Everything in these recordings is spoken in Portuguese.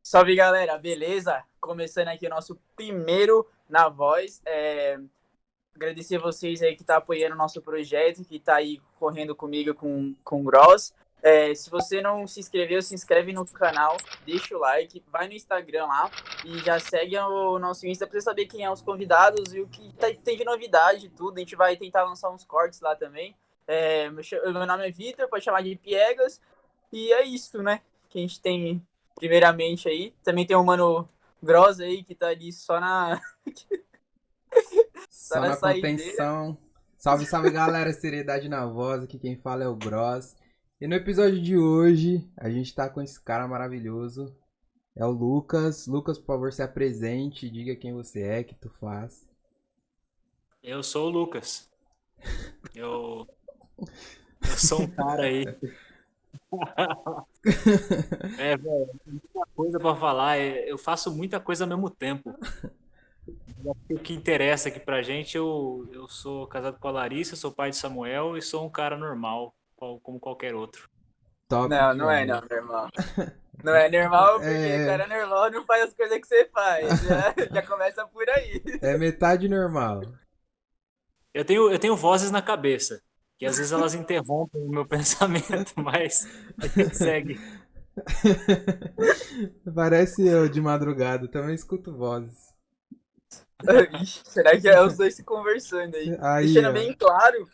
Salve galera, beleza? Começando aqui o nosso primeiro Na Voz. Agradecer a vocês aí que tá apoiando o nosso projeto, que tá aí correndo comigo com o Gross. Se você não se inscreveu, se inscreve no canal, deixa o like, vai no Instagram lá e já segue o nosso Insta pra você saber quem é os convidados e o que tem de novidade e tudo. A gente vai tentar lançar uns cortes lá também. Meu nome é Vitor, pode chamar de Piegas. E é isso, né? Que a gente tem primeiramente aí. Também tem o Mano Gross aí, que tá ali só Só na na saideira. contenção. Salve, salve galera, seriedade na voz. Aqui quem fala é o Bros. E no episódio de hoje, a gente tá com esse cara maravilhoso. É o Lucas. Lucas, por favor, se apresente. Diga quem você é, que tu faz. Eu sou o Lucas. Eu, eu sou um cara aí. Velho, muita coisa pra falar. Eu faço muita coisa ao mesmo tempo. O que interessa aqui pra gente, eu sou casado com a Larissa, sou pai de Samuel e sou um cara normal, como qualquer outro. Top Não, não é não, demais. normal. Não é normal porque É, cara normal não faz as coisas que você faz. Já começa por aí. é metade normal. Eu tenho vozes na cabeça, que às vezes elas interrompem o meu pensamento, mas a gente segue. Parece eu de madrugada, também escuto vozes. Ixi, será que é os dois se conversando aí? Aí, Deixando ó. bem claro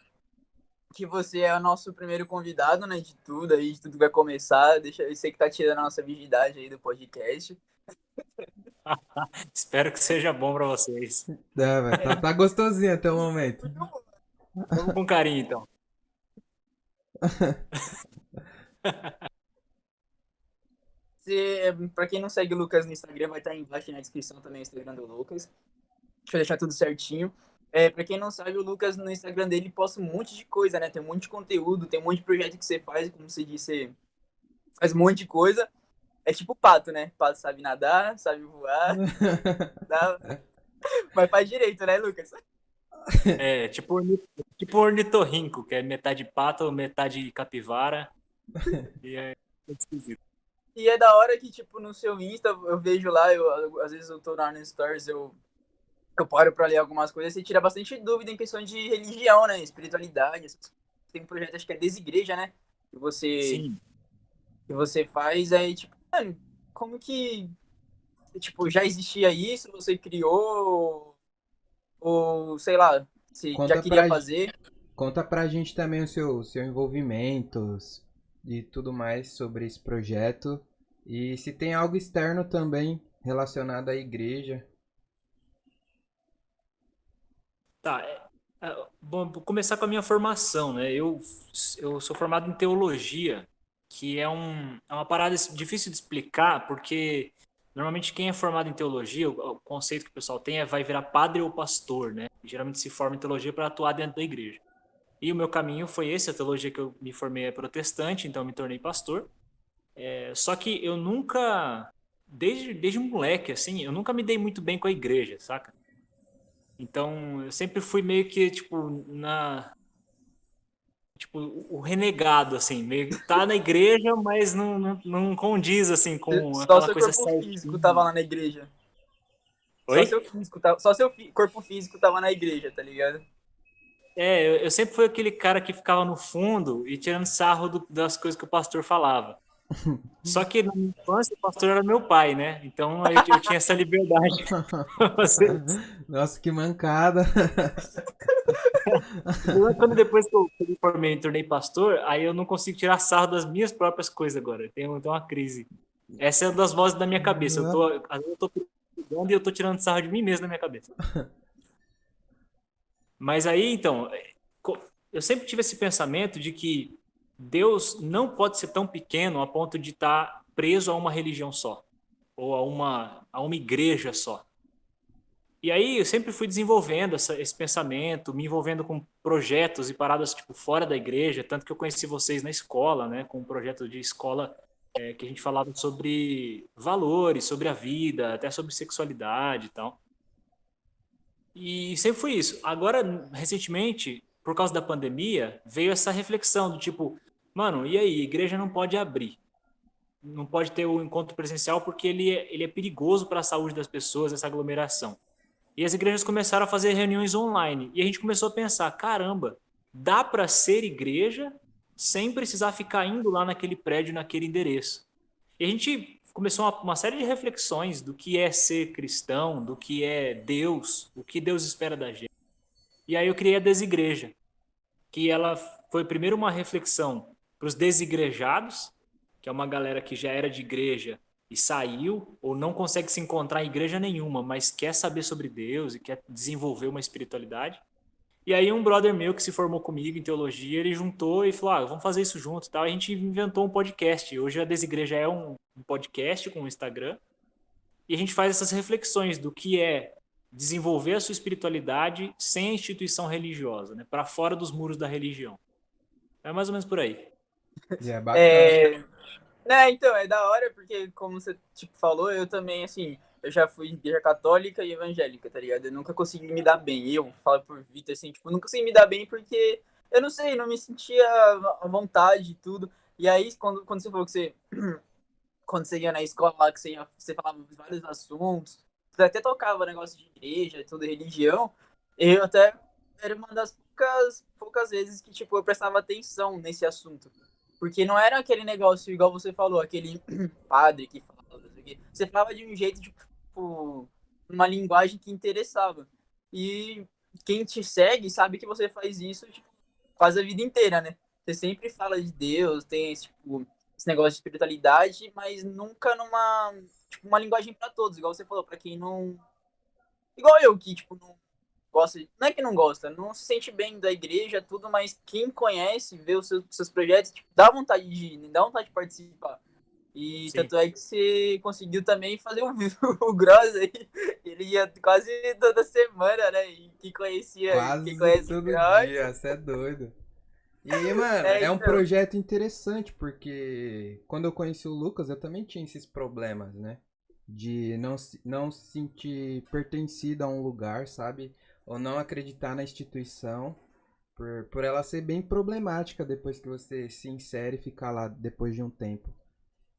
que você é o nosso primeiro convidado, né, de tudo aí, de tudo que vai começar. Eu sei que tá tirando a nossa virgindade aí do podcast. Espero que seja bom pra vocês. Tá gostosinho até o momento. Vamos com carinho, então. Pra quem não segue o Lucas no Instagram, vai estar aí embaixo na descrição também o Instagram do Lucas. Deixa eu deixar tudo certinho. Pra quem não sabe, o Lucas no Instagram dele posta um monte de coisa, né? Tem um monte de conteúdo, tem um monte de projeto que você faz, como você disse, faz um monte de coisa. É tipo pato, né? Pato sabe nadar, sabe voar, dá... mas faz direito, né, Lucas? É, tipo ornitorrinco, que é metade pato, metade capivara. E é esquisito. E é da hora que, tipo, no seu Insta, eu vejo lá, às vezes eu tô lá no Stories, eu paro pra ler algumas coisas, você tira bastante dúvida em questão de religião, né? Espiritualidade. Tem um projeto, acho que é Desigreja, né? Que você, Sim. que você faz, aí, tipo, mano, como que, tipo, já existia isso, você criou, ou sei lá, você já Conta queria pra, fazer? conta pra gente também o seu envolvimento e tudo mais sobre esse projeto. E se tem algo externo também relacionado à igreja. Tá. Bom, vou começar com a minha formação, né? Eu sou formado em teologia, que é uma parada difícil de explicar, porque normalmente quem é formado em teologia, o conceito que o pessoal tem é vai virar padre ou pastor, né? Geralmente se forma em teologia para atuar dentro da igreja. E o meu caminho foi esse, a teologia que eu me formei é protestante, então eu me tornei pastor. Só que eu nunca, desde moleque, assim, eu nunca me dei muito bem com a igreja, saca? Então, eu sempre fui meio que, tipo, o renegado, assim, meio que tá na igreja, mas não condiz, assim, com Só aquela seu coisa corpo físico tava certinha. lá na igreja. Oi? Só seu corpo físico tava na igreja, tá ligado? Eu sempre fui aquele cara que ficava no fundo e tirando sarro das coisas que o pastor falava. Só que na minha infância o pastor era meu pai, né? Então eu tinha essa liberdade. Nossa, que mancada. Quando depois que eu me formei e me tornei pastor, aí eu não consigo tirar sarro das minhas próprias coisas agora. Eu tenho uma crise. Essa é uma das vozes da minha cabeça. Às vezes eu tô precisando e eu tô tirando sarro de mim mesmo na minha cabeça. Mas aí, então, eu sempre tive esse pensamento de que Deus não pode ser tão pequeno a ponto de estar preso a uma religião só, ou a uma igreja só. E aí eu sempre fui desenvolvendo esse pensamento, me envolvendo com projetos e paradas tipo fora da igreja, tanto que eu conheci vocês na escola, né, com um projeto de escola que a gente falava sobre valores, sobre a vida, até sobre sexualidade e tal. E sempre foi isso. Agora, recentemente, por causa da pandemia, veio essa reflexão do tipo, mano, e aí, a igreja não pode abrir. não pode ter o encontro presencial porque ele é perigoso para a saúde das pessoas, essa aglomeração. E as igrejas começaram a fazer reuniões online. E a gente começou a pensar, caramba, dá para ser igreja sem precisar ficar indo lá naquele prédio, naquele endereço. E a gente começou uma série de reflexões do que é ser cristão, do que é Deus, o que Deus espera da gente. E aí eu criei a Desigreja, que ela foi primeiro uma reflexão para os desigrejados, que é uma galera que já era de igreja e saiu, ou não consegue se encontrar em igreja nenhuma, mas quer saber sobre Deus e quer desenvolver uma espiritualidade. E aí um brother meu que se formou comigo em teologia, ele juntou e falou, vamos fazer isso junto e tal. E a gente inventou um podcast. Hoje a Desigreja é um podcast com um Instagram. E a gente faz essas reflexões do que é desenvolver a sua espiritualidade sem a instituição religiosa, né? Para fora dos muros da religião. É mais ou menos por aí. E é bacana. Então, é da hora, porque como você, tipo, falou, eu também, assim, eu já fui igreja católica e evangélica, tá ligado? Eu nunca consegui me dar bem. Eu falo por Vitor, assim, tipo, nunca consegui me dar bem porque, eu não sei, não me sentia à vontade e tudo. E aí, quando você falou que você, quando você ia na escola lá, que você falava vários assuntos, você até tocava negócio de igreja, tudo, religião, eu até era uma das poucas vezes que, tipo, eu prestava atenção nesse assunto. Porque não era aquele negócio, igual você falou, aquele padre que falava, não sei o quê. Você falava de um jeito, tipo, uma linguagem que interessava. E quem te segue sabe que você faz isso, tipo, quase a vida inteira, né? Você sempre fala de Deus, tem tipo, esse negócio de espiritualidade, mas nunca numa, tipo, uma linguagem para todos, igual você falou, para quem não. Igual eu, que, tipo, não gosta, não é que não gosta, não se sente bem da igreja, tudo, mas quem conhece, vê os seus projetos, tipo, dá vontade de ir, dá vontade de participar. E Sim. tanto é que você conseguiu também fazer o Gross aí. Ele ia quase toda semana, né? E quem Quase conhece o todo Gross, dia, você é doido. E, mano, é um então. projeto interessante, porque quando eu conheci o Lucas, eu também tinha esses problemas, né? De não se sentir pertencido a um lugar, sabe? Ou não acreditar na instituição, por ela ser bem problemática depois que você se insere e ficar lá depois de um tempo.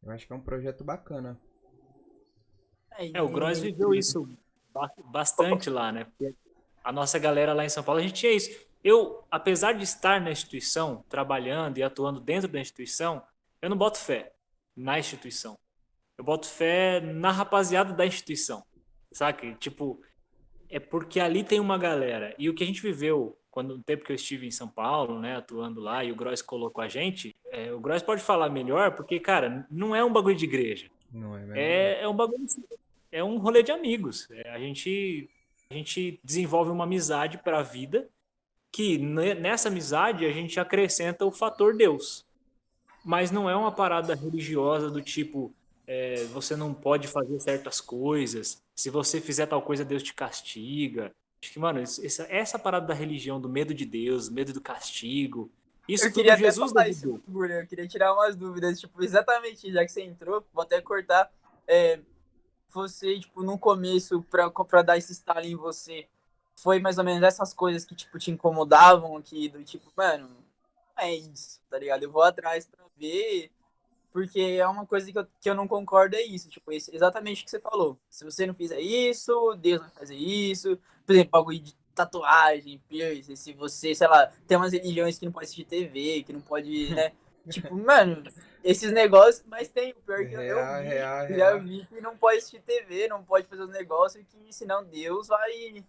Eu acho que é um projeto bacana. O Gross viveu isso bastante lá, né? Porque a nossa galera lá em São Paulo, a gente tinha isso. Eu, apesar de estar na instituição, trabalhando e atuando dentro da instituição, eu não boto fé na instituição. Eu boto fé na rapaziada da instituição, sabe? Tipo, é porque ali tem uma galera. E o que a gente viveu quando no tempo que eu estive em São Paulo, né, atuando lá, e o Gross colocou a gente, o Gross pode falar melhor, porque, cara, não é um bagulho de igreja. Não é mesmo, não. É um bagulho, é um rolê de amigos. A gente desenvolve uma amizade para a vida, que nessa amizade a gente acrescenta o fator Deus. Mas não é uma parada religiosa do tipo, você não pode fazer certas coisas, se você fizer tal coisa, Deus te castiga. Acho que, mano, essa parada da religião, do medo de Deus, medo do castigo, Eu isso queria tudo até Jesus falar isso, duvidou. Bruno. Eu queria tirar umas dúvidas. Tipo, exatamente, já que você entrou, vou até cortar. Você, tipo, no começo, pra dar esse estalo em você, foi mais ou menos essas coisas que, tipo, te incomodavam aqui, do tipo, mano, não é isso, tá ligado? Eu vou atrás pra ver, porque é uma coisa que eu não concordo, é isso, tipo, exatamente o que você falou. Se você não fizer isso, Deus vai fazer isso. Por exemplo, bagulho de tatuagem, piercing, se você, sei lá, tem umas religiões que não pode assistir TV, que não pode, né? Tipo, mano, esses negócios, mas tem, o pior que eu Real, vi, real, já real. vi que não pode assistir TV, não pode fazer os negócios, que senão Deus vai.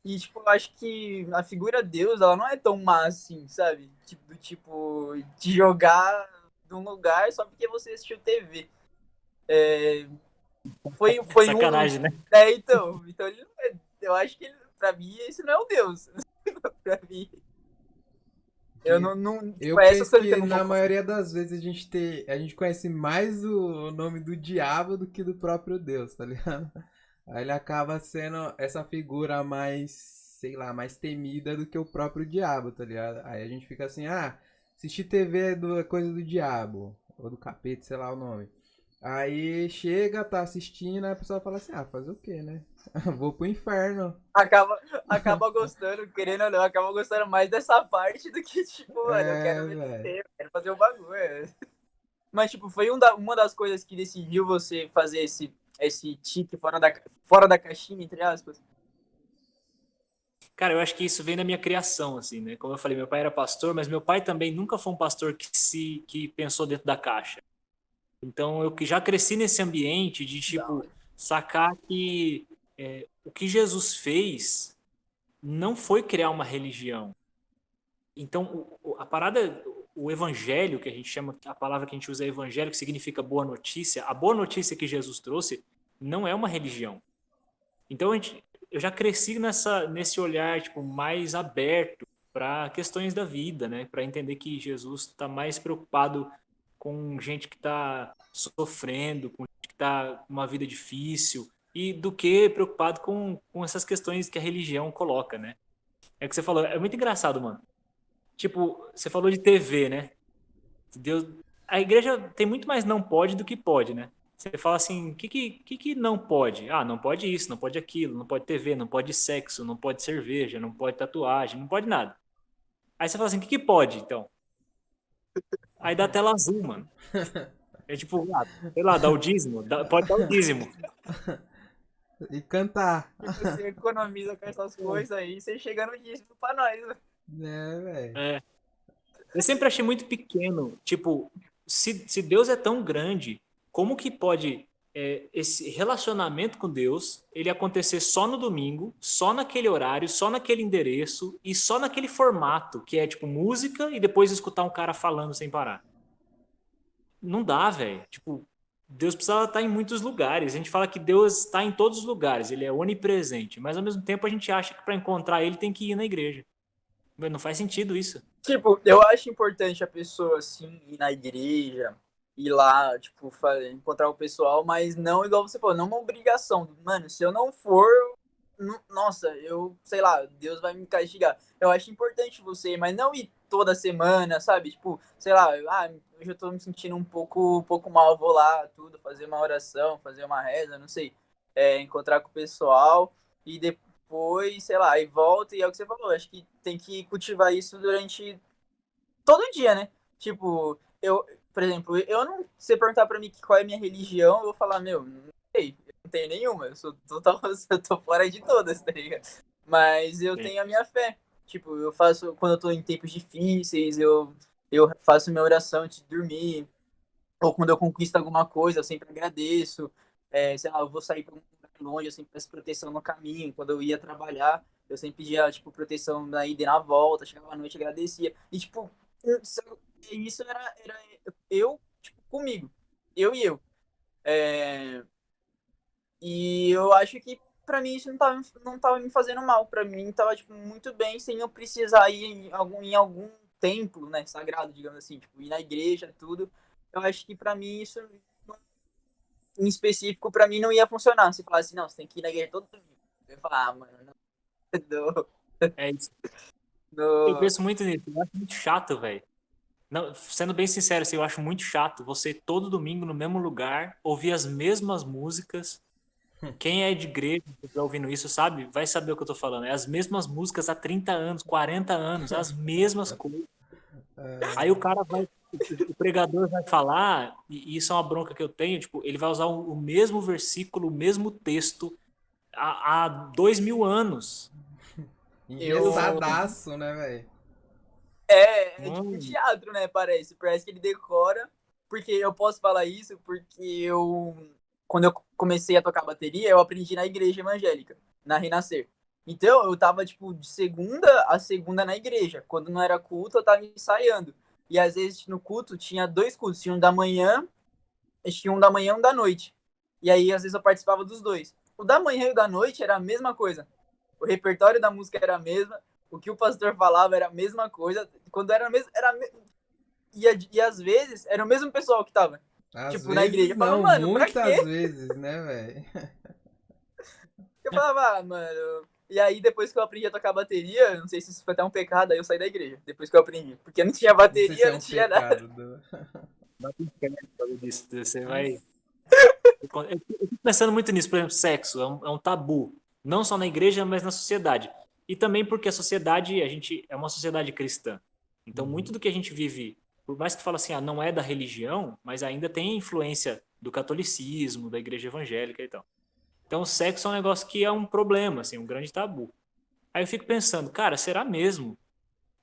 E, tipo, eu acho que a figura Deus, ela não é tão má assim, sabe? Tipo, te jogar de um lugar só porque você assistiu TV. Foi um. Sacanagem, né? Então ele não é, eu acho que pra mim esse não é o Deus. Pra mim, eu Que não. eu Tipo, é essas penso coisas que eu que não na concordo. maioria das vezes a gente conhece mais o nome do diabo do que do próprio Deus, tá ligado? Aí ele acaba sendo essa figura mais, sei lá, mais temida do que o próprio diabo, tá ligado? Aí a gente fica assim, assistir TV é coisa do diabo, ou do capeta, sei lá o nome. Aí chega, tá assistindo, aí a pessoa fala assim, fazer o quê, né? Vou pro inferno. Acaba gostando, querendo ou não, acaba gostando mais dessa parte do que, tipo, mano, eu quero ver Velho. TV, eu quero fazer o bagulho. Mas, tipo, foi uma das coisas que decidiu você fazer esse tique fora da caixinha, entre aspas? Cara, eu acho que isso vem da minha criação, assim, né? Como eu falei, meu pai era pastor, mas meu pai também nunca foi um pastor que pensou dentro da caixa. Então, eu que já cresci nesse ambiente de, Da tipo, hora. sacar que o que Jesus fez não foi criar uma religião. Então, a parada, o evangelho, que a gente chama, a palavra que a gente usa é evangelho, que significa boa notícia, a boa notícia que Jesus trouxe não é uma religião. Então, eu já cresci nesse olhar, tipo, mais aberto para questões da vida, né? Para entender que Jesus está mais preocupado com gente que está sofrendo, com gente que está com uma vida difícil, e do que preocupado com essas questões que a religião coloca, né? É o que você falou, é muito engraçado, mano. Tipo, você falou de TV, né? Deus, a igreja tem muito mais não pode do que pode, né? Você fala assim, o que não pode? Ah, não pode isso, não pode aquilo, não pode TV, não pode sexo, não pode cerveja, não pode tatuagem, não pode nada. Aí você fala assim, o que pode, então? Aí dá tela azul, mano. É tipo, sei lá, dá o dízimo, pode dar o dízimo. E cantar. E você economiza com essas coisas aí, você chega no dígito pra nós, né? Né, velho? É. Eu sempre achei muito pequeno, tipo, se Deus é tão grande, como que pode esse relacionamento com Deus ele acontecer só no domingo, só naquele horário, só naquele endereço e só naquele formato, que é tipo música e depois escutar um cara falando sem parar? Não dá, velho. Tipo, Deus precisa estar em muitos lugares. A gente fala que Deus está em todos os lugares, ele é onipresente, mas ao mesmo tempo a gente acha que para encontrar ele tem que ir na igreja. Não faz sentido isso. Tipo, eu acho importante a pessoa, assim, ir na igreja, ir lá, tipo, encontrar o pessoal, mas não, igual você falou, não uma obrigação. Mano, se eu não for, nossa, eu, sei lá, Deus vai me castigar. Eu acho importante você ir, mas não ir toda semana, sabe? Tipo, sei lá, hoje eu tô me sentindo um pouco mal, vou lá, tudo, fazer uma oração, fazer uma reza, não sei. Encontrar com o pessoal e depois, sei lá, e volta, e é o que você falou, acho que tem que cultivar isso durante todo dia, né? Tipo, por exemplo, eu não, se você perguntar pra mim qual é a minha religião, eu vou falar, meu, não sei, eu não tenho nenhuma, eu sou total, eu tô fora de todas, tá ligado? Mas eu Sim. tenho a minha fé. Tipo, eu faço, quando eu tô em tempos difíceis, eu faço minha oração antes de dormir, ou quando eu conquisto alguma coisa, eu sempre agradeço. Sei lá, eu vou sair para um lugar longe, eu sempre peço proteção no caminho. Quando eu ia trabalhar, eu sempre pedia, tipo, proteção na ida e na volta. Chegava à noite, agradecia. E, tipo, isso era eu, tipo, comigo. Eu e eu. É, e eu acho que pra mim isso não tava me fazendo mal. Pra mim tava, tipo, muito bem sem eu precisar ir em algum templo, né, sagrado, digamos assim, tipo, ir na igreja, tudo. Eu acho que pra mim isso, em específico, pra mim não ia funcionar. Se falasse, não, você tem que ir na igreja todo domingo. Eu ia falar, mano, não, É isso. Eu não, penso muito nisso. Eu acho muito chato, velho. Não, sendo bem sincero, assim, eu acho muito chato você todo domingo no mesmo lugar ouvir as mesmas músicas. Quem é de igreja, que tá ouvindo isso, sabe? Vai saber o que eu tô falando. É as mesmas músicas há 30 anos, 40 anos, as mesmas coisas. Aí o cara vai, o pregador vai falar, e isso é uma bronca que eu tenho, tipo, ele vai usar o mesmo versículo, o mesmo texto há 2000 anos. Eu, Engessadaço, né, velho? é tipo mano, teatro, né? Parece que ele decora. Porque eu posso falar isso porque quando eu comecei a tocar bateria, eu aprendi na igreja evangélica, na Renascer. Então, eu tava, tipo, de segunda a segunda na igreja. Quando não era culto, eu tava ensaiando. E às vezes no culto tinha dois cultos, tinha um da manhã, tinha um da manhã e um da noite. E aí, às vezes, eu participava dos dois. O da manhã e o da noite era a mesma coisa. O repertório da música era a mesma, o que o pastor falava era a mesma coisa. Quando era mesmo, e às vezes era o mesmo pessoal que tava, Às tipo, na igreja. vezes Eu falava, não, mano, pra muitas quê? vezes, né, velho? Eu falava, mano. E aí, depois que eu aprendi a tocar bateria, não sei se isso foi até um pecado, aí eu saí da igreja. Depois que eu aprendi. Porque não tinha Não sei se bateria, é não um tinha nada. pecado. bate em pé por causa disso. Você vai. Eu fico pensando muito nisso, por exemplo, sexo é um tabu, não só na igreja, mas na sociedade. E também porque a sociedade, a gente é uma sociedade cristã. Então, muito Uhum. do que a gente vive por mais que fala assim, não é da religião, mas ainda tem influência do catolicismo, da igreja evangélica e tal. Então o sexo é um negócio que é um problema, assim, um grande tabu. Aí eu fico pensando, cara, será mesmo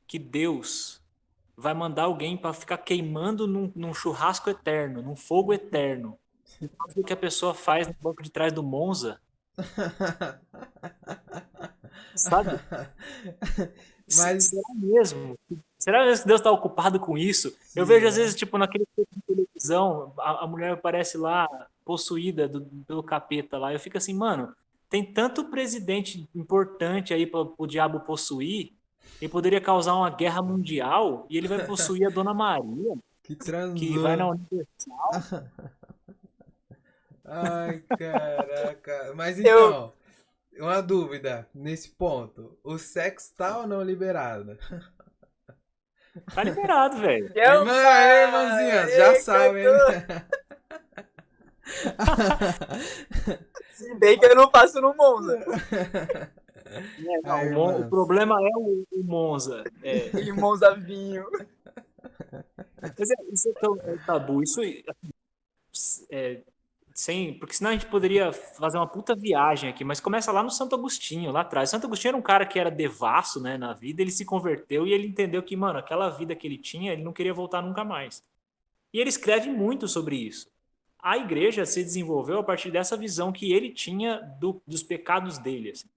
que Deus vai mandar alguém para ficar queimando num churrasco eterno, num fogo eterno, o que a pessoa faz no banco de trás do Monza, sabe? Mas, Será mesmo? Será mesmo que Deus está ocupado com isso? Eu sim, vejo às vezes, né? tipo, naquele filme de televisão, a mulher aparece lá possuída pelo capeta lá. Eu fico assim, mano, tem tanto presidente importante aí para o diabo possuir, e poderia causar uma guerra mundial, e ele vai possuir a Dona Maria, Que que vai na transou. Universal. Ai, caraca. Mas Eu, então, uma dúvida nesse ponto. O sexo tá ou não liberado? Tá liberado, velho. eu, Irmãzinhas, já sabem, né? se bem que eu não passo no Monza. Não, Aí, O irmãs. problema é o Monza. Aquele Monza vinho. Mas isso é tão tabu. Isso é, porque senão a gente poderia fazer uma puta viagem aqui, mas começa lá no Santo Agostinho, lá atrás. Santo Agostinho era um cara que era devasso, né, na vida, ele se converteu e ele entendeu que, mano, aquela vida que ele tinha, ele não queria voltar nunca mais. E ele escreve muito sobre isso. A igreja se desenvolveu a partir dessa visão que ele tinha dos pecados dele, assim.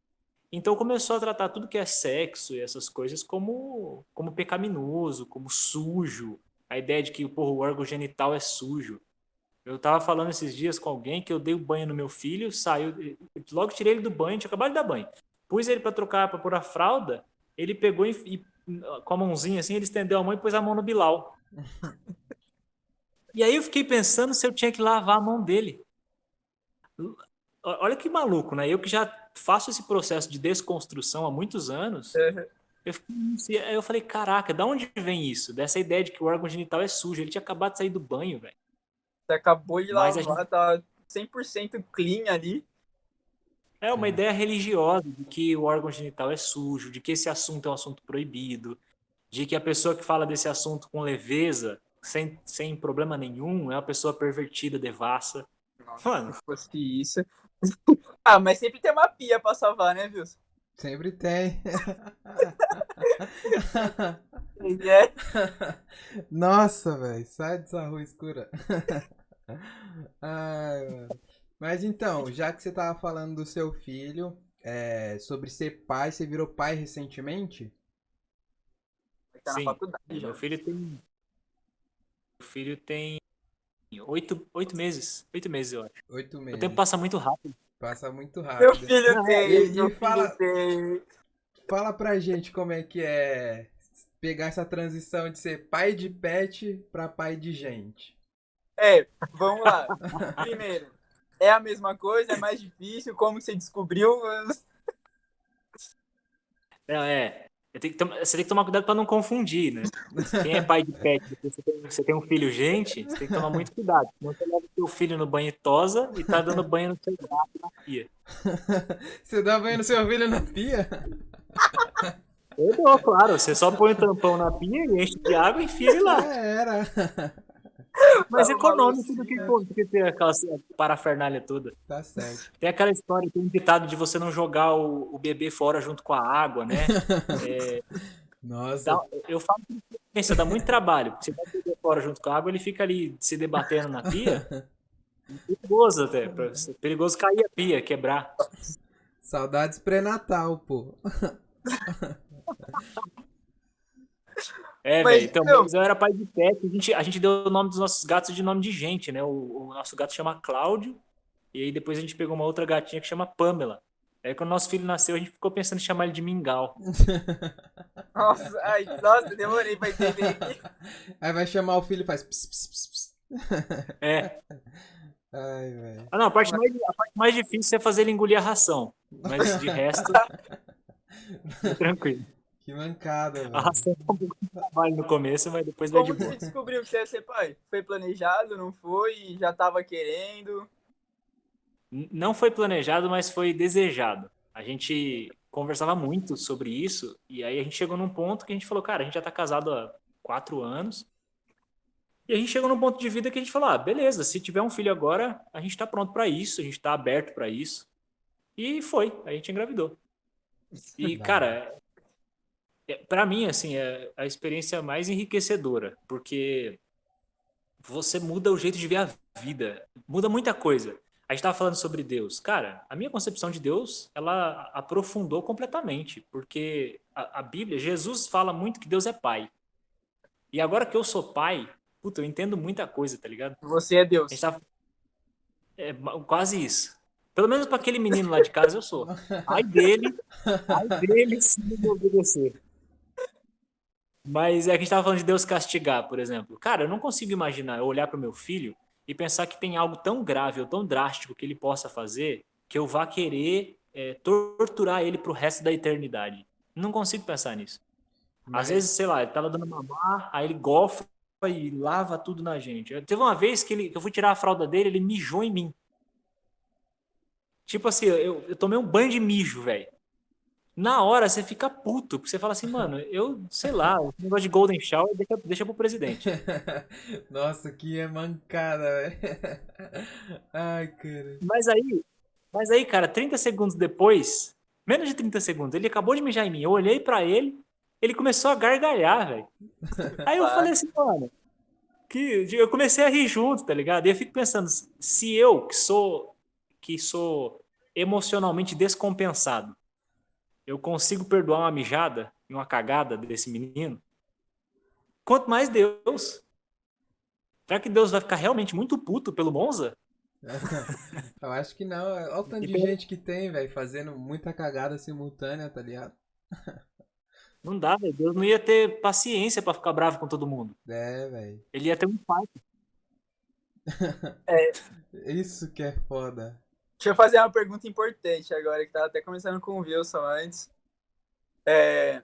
Então começou a tratar tudo que é sexo e essas coisas como pecaminoso, como sujo. A ideia de que porra, o órgão genital é sujo. Eu tava falando esses dias com alguém que eu dei o banho no meu filho, saiu, logo tirei ele do banho, tinha acabado de dar banho. Pus ele para trocar, para pôr a fralda, ele pegou com a mãozinha assim, ele estendeu a mão e pôs a mão no bilau. E aí eu fiquei pensando se eu tinha que lavar a mão dele. Olha que maluco, né? Eu que já faço esse processo de desconstrução há muitos anos, aí eu falei, caraca, da onde vem isso? Dessa ideia de que o órgão genital é sujo. Ele tinha acabado de sair do banho, velho. Você acabou de Mas a gente lavar, tá 100% clean ali. é uma É. ideia religiosa de que o órgão genital é sujo, de que esse assunto é um assunto proibido, de que a pessoa que fala desse assunto com leveza, sem problema nenhum, é uma pessoa pervertida, devassa. Nossa, Mano, se fosse isso. Mas sempre tem uma pia pra salvar, né, Wilson? Sempre tem. É. Nossa, velho, sai dessa rua escura. Ai, mano. Mas então, já que você tava falando do seu filho, sobre ser pai, você virou pai recentemente? Tá na sim. faculdade já. Meu filho tem 8 meses. 8 meses, eu acho. 8 O tempo meses. passa muito rápido. Passa muito Meu rápido. filho tem, E meu filho fala, tem. fala pra gente como é que é pegar essa transição de ser pai de pet pra pai de gente. Vamos lá. Primeiro, é a mesma coisa, é mais difícil, como você descobriu? Você tem que tomar cuidado para não confundir, né? Quem é pai de pet, você tem um filho gente, você tem que tomar muito cuidado. Senão você leva o seu filho no banho e tosa e tá dando banho no seu gato na pia. Você dá banho no seu filho na pia? Eu dou, claro. Você só põe o tampão na pia e enche de água e enfia ele lá. Já era. Mais Tá uma econômico do loucinha. que ter aquela parafernália toda. Tá certo. Tem aquela história, tem um ditado de você não jogar o bebê fora junto com a água, né? Nossa, Eu falo que isso dá muito trabalho. Você vai beber fora junto com a água, ele fica ali se debatendo na pia. Perigoso até. Perigoso cair a pia, quebrar. saudades pré-natal, pô. Mas Velho. Então, então, mas eu era pai de pet. A gente deu o nome dos nossos gatos de nome de gente, né? O nosso gato chama Cláudio. E aí depois a gente pegou uma outra gatinha que chama Pamela. Aí quando nosso filho nasceu, a gente ficou pensando em chamar ele de Mingau. nossa, demorei pra entender aqui. Aí vai chamar o filho e faz ps, ps, ps, ps. É. Ai, velho. Não, a parte mais difícil é fazer ele engolir a ração. Mas de resto, é tranquilo. Que mancada, A velho. ração é um pouco de trabalho no começo, mas depois vai de Como que boa. você descobriu que você ia ser pai? Foi planejado, não foi? Já tava querendo? Não foi planejado, mas foi desejado. A gente conversava muito sobre isso, e aí a gente chegou num ponto que a gente falou, cara, a gente já tá casado há 4 anos, E a gente chegou num ponto de vida que a gente falou, beleza, se tiver um filho agora, a gente tá pronto para isso, a gente tá aberto para isso. E foi, a gente engravidou. E, Da hora. cara, para mim, assim, é a experiência mais enriquecedora, porque você muda o jeito de ver a vida, muda muita coisa. A gente estava falando sobre Deus. Cara, a minha concepção de Deus, ela aprofundou completamente, porque a Bíblia, Jesus fala muito que Deus é pai. E agora que eu sou pai, puta, eu entendo muita coisa, tá ligado? Você é A gente Deus. tá, quase isso. Pelo menos para aquele menino lá de casa eu sou. Ai dele se não obedecer. Mas é que a gente estava falando de Deus castigar, por exemplo. Cara, eu não consigo imaginar eu olhar para o meu filho e pensar que tem algo tão grave ou tão drástico que ele possa fazer que eu vá querer torturar ele pro resto da eternidade. Não consigo pensar nisso. Às Mas, vezes, sei lá, ele tava dando mamar, aí ele golfa e lava tudo na gente. Teve uma vez que eu fui tirar a fralda dele, ele mijou em mim. Tipo assim, eu tomei um banho de mijo, velho. Na hora você fica puto, porque você fala assim, mano, eu sei lá, o negócio de Golden Shower deixa pro presidente. nossa, que é mancada, velho. Ai, cara. Mas aí, mas aí, cara, 30 segundos depois, menos de 30 segundos, ele acabou de mijar em mim. Eu olhei pra ele, ele começou a gargalhar, velho. Aí eu Pá. falei assim, mano, eu comecei a rir junto, tá ligado? E eu fico pensando, se eu que sou emocionalmente descompensado, eu consigo perdoar uma mijada e uma cagada desse menino, quanto mais Deus. Será que Deus vai ficar realmente muito puto pelo Monza? Eu acho que não. Olha o tanto E de gente que tem, velho, fazendo muita cagada simultânea, tá ligado? não dá, velho. Deus não ia ter paciência pra ficar bravo com todo mundo. É, velho. Ele ia ter um infarto. É, Isso que é foda. deixa eu fazer uma pergunta importante agora, que tava até começando com o Wilson antes. É,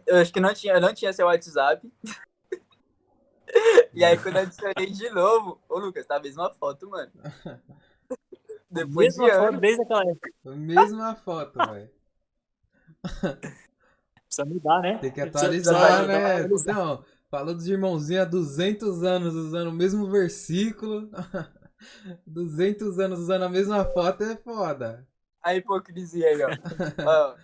eu acho que eu não tinha seu WhatsApp. E aí, quando eu adicionei de novo, ô Lucas, tá a mesma foto, mano. A Depois de mesma foto anos. desde aquela época. Mesma foto, velho. Precisa mudar, né? Tem que Precisa atualizar, né? atualizar. Não, falou dos irmãozinhos há 200 anos usando o mesmo versículo. 200 anos usando a mesma foto é foda. A hipocrisia aí, ó. Ó,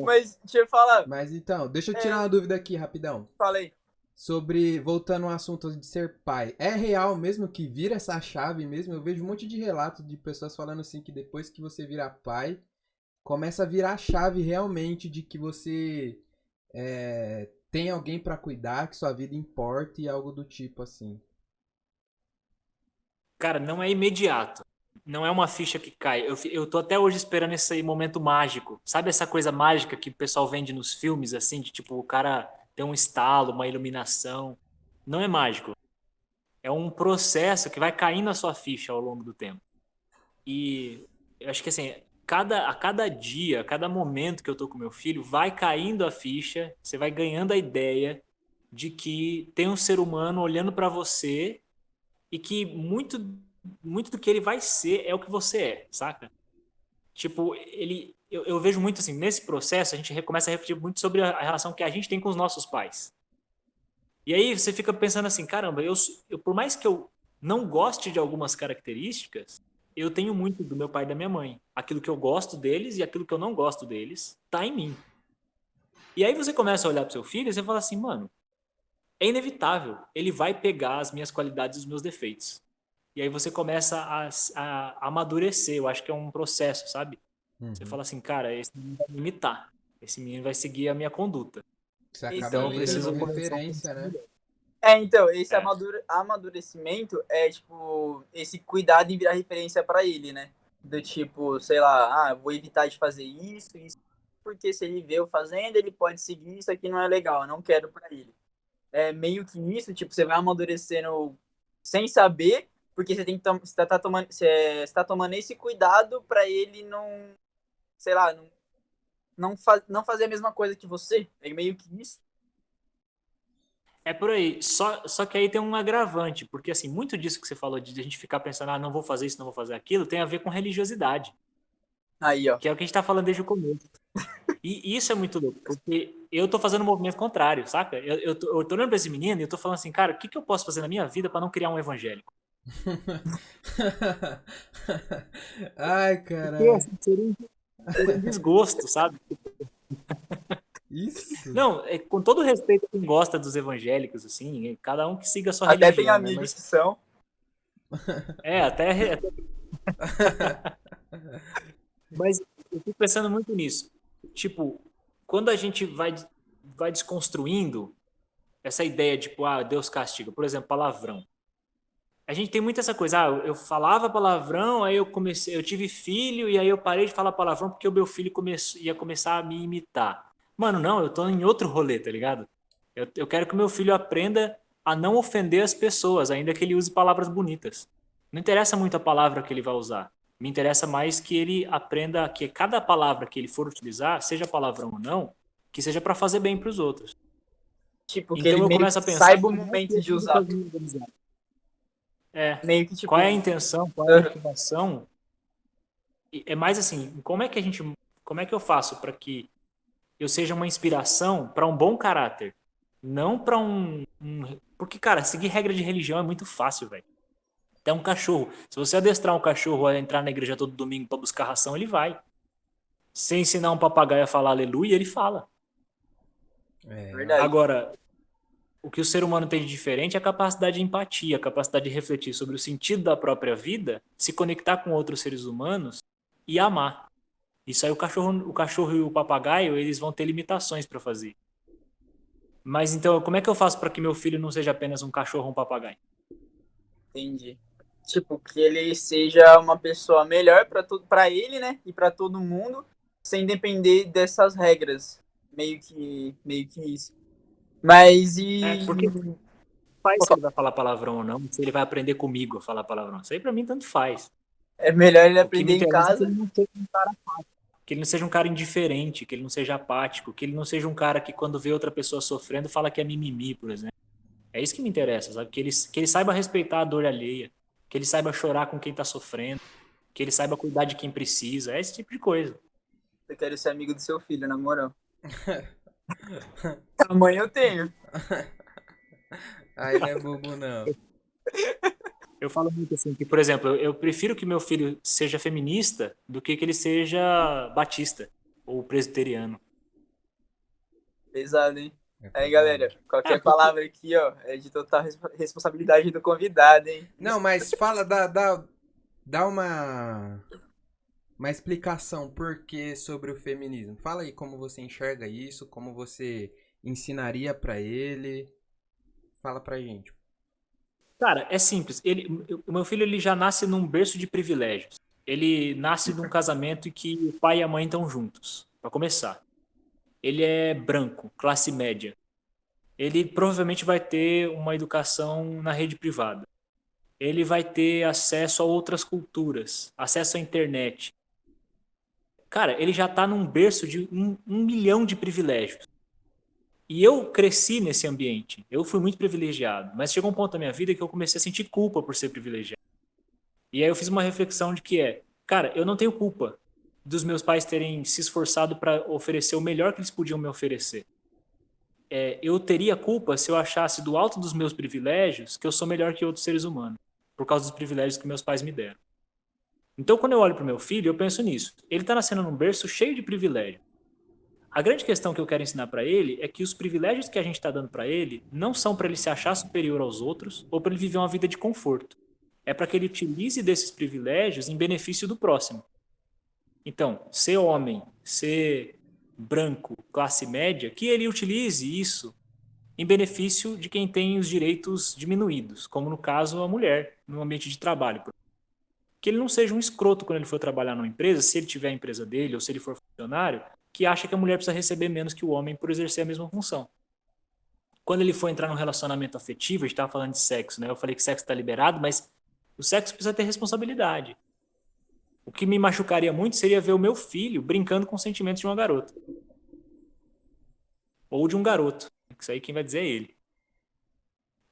mas deixa eu falar. Mas então, deixa eu tirar É, uma dúvida aqui rapidão. falei. Sobre, voltando ao assunto de ser pai. É real mesmo que vira essa chave mesmo? Eu vejo um monte de relatos de pessoas falando assim que depois que você vira pai, começa a virar a chave realmente de que você tem alguém pra cuidar, que sua vida importa e algo do tipo assim. Cara, não é imediato. Não é uma ficha que cai. Eu tô até hoje esperando esse momento mágico. Sabe essa coisa mágica que o pessoal vende nos filmes, assim, de tipo, o cara tem um estalo, uma iluminação. Não é mágico. É um processo que vai caindo a sua ficha ao longo do tempo. E eu acho que assim, a cada dia, a cada momento que eu tô com meu filho, vai caindo a ficha, você vai ganhando a ideia de que tem um ser humano olhando para você e que muito do que ele vai ser é o que você é, saca? Tipo, eu vejo muito assim, nesse processo a gente começa a refletir muito sobre a relação que a gente tem com os nossos pais. E aí você fica pensando assim, caramba, por mais que eu não goste de algumas características, eu tenho muito do meu pai e da minha mãe. Aquilo que eu gosto deles e aquilo que eu não gosto deles tá em mim. E aí você começa a olhar pro seu filho e você fala assim, mano, é inevitável. Ele vai pegar as minhas qualidades e os meus defeitos. E aí você começa a amadurecer. Eu acho que é um processo, sabe? Você Uhum. fala assim, cara, esse menino vai me imitar. Esse menino vai seguir a minha conduta. Você acaba Então eu virando preciso começar a referência, pensar né? melhor. Então, esse É. amadurecimento é, tipo, esse cuidado em virar referência pra ele, né? Do tipo, sei lá, vou evitar de fazer isso, porque se ele vê eu fazendo, ele pode seguir, isso aqui não é legal, eu não quero pra ele. É meio que isso, tipo, você vai amadurecendo sem saber, porque você tem que você tá tomando esse cuidado pra ele não, sei lá, não fazer a mesma coisa que você. É meio que isso. É por aí. Só que aí tem um agravante, porque assim, muito disso que você falou de a gente ficar pensando, não vou fazer isso, não vou fazer aquilo, tem a ver com religiosidade, Aí, ó. que é o que a gente está falando desde o começo. E isso é muito louco, porque eu tô fazendo um movimento contrário, saca? Eu tô olhando pra esse menino e eu tô falando assim, cara, o que que eu posso fazer na minha vida pra não criar um evangélico? Ai, Porque, caralho. assim, seria um desgosto, sabe? Isso? Não, com todo respeito a quem gosta dos evangélicos, assim, cada um que siga a sua Até tem religião, né? amigos Mas, que são. até. Mas eu fico pensando muito nisso. Tipo, quando a gente vai desconstruindo essa ideia de, tipo, Deus castiga, por exemplo, palavrão. A gente tem muito essa coisa, eu falava palavrão, aí eu tive filho e aí eu parei de falar palavrão porque o meu filho ia começar a me imitar. Mano, não, eu tô em outro rolê, tá ligado? Eu quero que o meu filho aprenda a não ofender as pessoas, ainda que ele use palavras bonitas. Não interessa muito a palavra que ele vai usar. Me interessa mais que ele aprenda que cada palavra que ele for utilizar, seja palavrão ou não, que seja para fazer bem para os outros. Tipo, que Então ele eu meio começo que a pensar saiba o como é que momento eu de lido com usar. as minhas amizades. É, Meio que, qual é a tipo, intenção, qual é a motivação? É mais assim, como é que eu faço para que eu seja uma inspiração para um bom caráter, não para porque cara, seguir regra de religião é muito fácil, velho. Até um cachorro, se você adestrar um cachorro a entrar na igreja todo domingo para buscar ração, ele vai. Se ensinar um papagaio a falar aleluia, ele fala. É, verdade. Agora, o que o ser humano tem de diferente é a capacidade de empatia, a capacidade de refletir sobre o sentido da própria vida, se conectar com outros seres humanos e amar. Isso aí o cachorro e o papagaio, eles vão ter limitações para fazer. Mas então, como é que eu faço para que meu filho não seja apenas um cachorro ou um papagaio? Entendi. Tipo, que ele seja uma pessoa melhor para ele, né? E para todo mundo, sem depender dessas regras. Meio que isso. Mas e Porque faz se ele vai falar palavrão ou não, se ele vai aprender comigo a falar palavrão. Isso aí para mim tanto faz. é melhor ele O que me aprender em interessa é que casa? ele não seja um cara, que ele não seja um cara indiferente, que ele não seja apático, que ele não seja um cara que quando vê outra pessoa sofrendo fala que é mimimi, por exemplo. É isso que me interessa, sabe? Que ele saiba respeitar a dor alheia, que ele saiba chorar com quem tá sofrendo, que ele saiba cuidar de quem precisa, é esse tipo de coisa. Eu quero ser amigo do seu filho, na moral. Amanhã eu tenho. aí não é bobo, não. Eu falo muito assim, que, por exemplo, eu prefiro que meu filho seja feminista do que ele seja batista ou presbiteriano. Pesado, hein? É Aí, pesado. galera, qualquer Porque, palavra aqui, ó, é de total responsabilidade do convidado, hein? Não, mas fala, dá uma explicação por que sobre o feminismo. Fala aí como você enxerga isso, como você ensinaria pra ele. Fala pra gente. cara, é simples. O meu filho ele já nasce num berço de privilégios. Ele nasce num casamento em que o pai e a mãe estão juntos, para começar. Ele é branco, classe média. Ele provavelmente vai ter uma educação na rede privada. Ele vai ter acesso a outras culturas, acesso à internet. Cara, ele já está num berço de um milhão de privilégios. E eu cresci nesse ambiente. Eu fui muito privilegiado. Mas chegou um ponto da minha vida que eu comecei a sentir culpa por ser privilegiado. E aí eu fiz uma reflexão de que cara, eu não tenho culpa dos meus pais terem se esforçado para oferecer o melhor que eles podiam me oferecer. Eu teria culpa se eu achasse do alto dos meus privilégios que eu sou melhor que outros seres humanos, por causa dos privilégios que meus pais me deram. Então, quando eu olho para o meu filho, eu penso nisso. Ele está nascendo num berço cheio de privilégios. A grande questão que eu quero ensinar para ele é que os privilégios que a gente está dando para ele não são para ele se achar superior aos outros ou para ele viver uma vida de conforto. É para que ele utilize desses privilégios em benefício do próximo. Então, ser homem, ser branco, classe média, que ele utilize isso em benefício de quem tem os direitos diminuídos, como no caso a mulher, no ambiente de trabalho. Que ele não seja um escroto quando ele for trabalhar numa empresa, se ele tiver a empresa dele ou se ele for funcionário, que acha que a mulher precisa receber menos que o homem por exercer a mesma função. Quando ele for entrar num relacionamento afetivo, a gente estava falando de sexo, né? Eu falei que sexo está liberado, mas o sexo precisa ter responsabilidade. O que me machucaria muito seria ver o meu filho brincando com os sentimentos de uma garota. Ou de um garoto. Isso aí quem vai dizer é ele.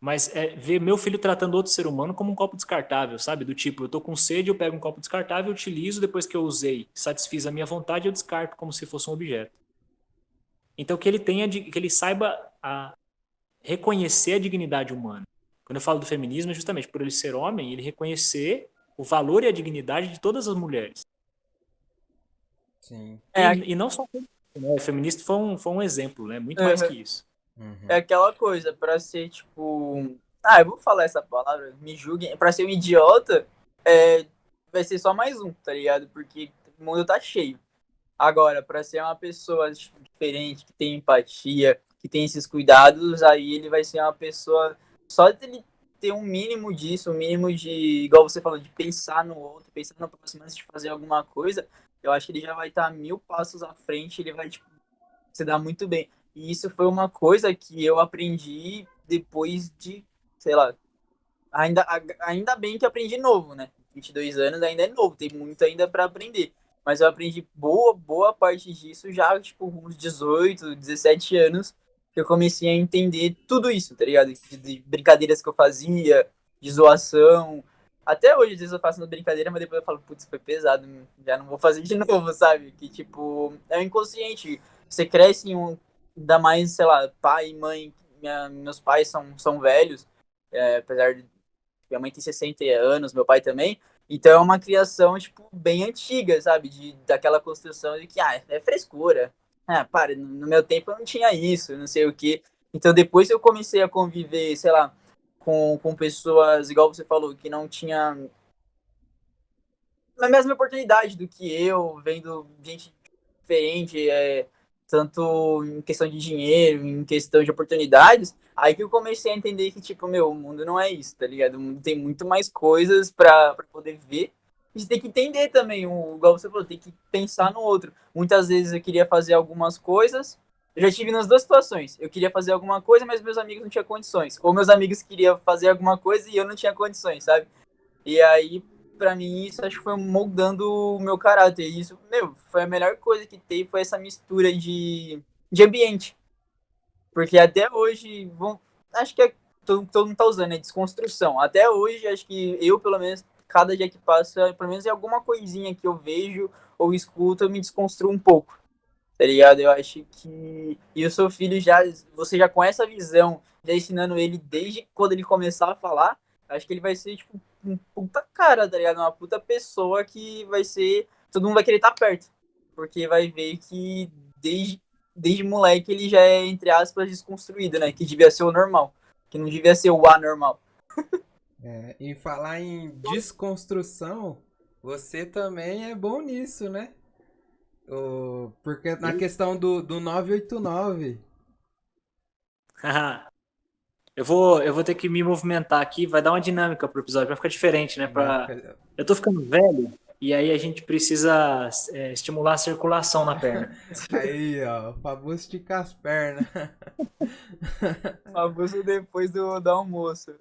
Mas é ver meu filho tratando outro ser humano como um copo descartável, sabe? Do tipo, eu tô com sede, eu pego um copo descartável, utilizo, depois que eu usei, satisfiz a minha vontade, eu descarto como se fosse um objeto. Então que ele tenha, que ele saiba reconhecer a dignidade humana. Quando eu falo do feminismo, é justamente por ele ser homem, ele reconhecer o valor e a dignidade de todas as mulheres. Sim. E não só né? O feminista foi um exemplo, né? Muito mais que isso. É aquela coisa, pra ser tipo. Eu vou falar essa palavra, me julguem. Pra ser um idiota, vai ser só mais um, tá ligado? Porque o mundo tá cheio. Agora, pra ser uma pessoa diferente, que tem empatia, que tem esses cuidados, aí ele vai ser uma pessoa. Só de ele ter um mínimo disso, um mínimo de. Igual você falou, de pensar no outro, pensar no próximo antes de fazer alguma coisa, eu acho que ele já vai estar 1000 passos à frente, ele vai, tipo, se dar muito bem. E isso foi uma coisa que eu aprendi depois de, sei lá, ainda bem que aprendi novo, né? 22 anos ainda é novo, tem muito ainda para aprender. Mas eu aprendi boa parte disso já, tipo, uns 18, 17 anos, que eu comecei a entender tudo isso, tá ligado? De brincadeiras que eu fazia, de zoação. Até hoje, às vezes eu faço uma brincadeira, mas depois eu falo, putz, foi pesado, já não vou fazer de novo, sabe? Que, tipo, é o inconsciente. Você cresce em ainda mais, sei lá, pai e mãe, meus pais são velhos, apesar de minha mãe tem 60 anos, meu pai também. Então é uma criação, tipo, bem antiga, sabe? Daquela construção de que, é frescura. Para, no meu tempo eu não tinha isso, não sei o quê. Então depois que eu comecei a conviver, sei lá, com pessoas, igual você falou, que não tinha a mesma oportunidade do que eu, vendo gente diferente, tanto em questão de dinheiro, em questão de oportunidades, aí que eu comecei a entender que, tipo, meu, o mundo não é isso, tá ligado? O mundo tem muito mais coisas pra poder ver. A gente tem que entender também, igual você falou, tem que pensar no outro. Muitas vezes eu queria fazer algumas coisas, eu já tive nas duas situações. Eu queria fazer alguma coisa, mas meus amigos não tinham condições. Ou meus amigos queriam fazer alguma coisa e eu não tinha condições, sabe? E aí, pra mim, isso acho que foi moldando o meu caráter. E isso, meu, foi a melhor coisa que teve, foi essa mistura de ambiente. Porque até hoje, acho que todo mundo tá usando, né? Desconstrução. Até hoje, acho que eu, pelo menos, cada dia que passa, pelo menos em alguma coisinha que eu vejo ou escuto, eu me desconstruo um pouco. Tá ligado? Eu acho que. E o seu filho já. Você já com essa visão, já ensinando ele desde quando ele começar a falar, acho que ele vai ser, tipo, um puta cara, tá ligado? Uma puta pessoa que vai ser. Todo mundo vai querer estar perto. Porque vai ver que desde moleque ele já é, entre aspas, desconstruído, né? Que devia ser o normal. Que não devia ser o anormal. Em falar em desconstrução, você também é bom nisso, né? Porque na questão do 989. Eu vou ter que me movimentar aqui, vai dar uma dinâmica pro episódio, vai ficar diferente, né? Eu tô ficando velho e aí a gente precisa estimular a circulação na perna. Aí, ó, o famoso esticar as pernas. Abuso depois do almoço.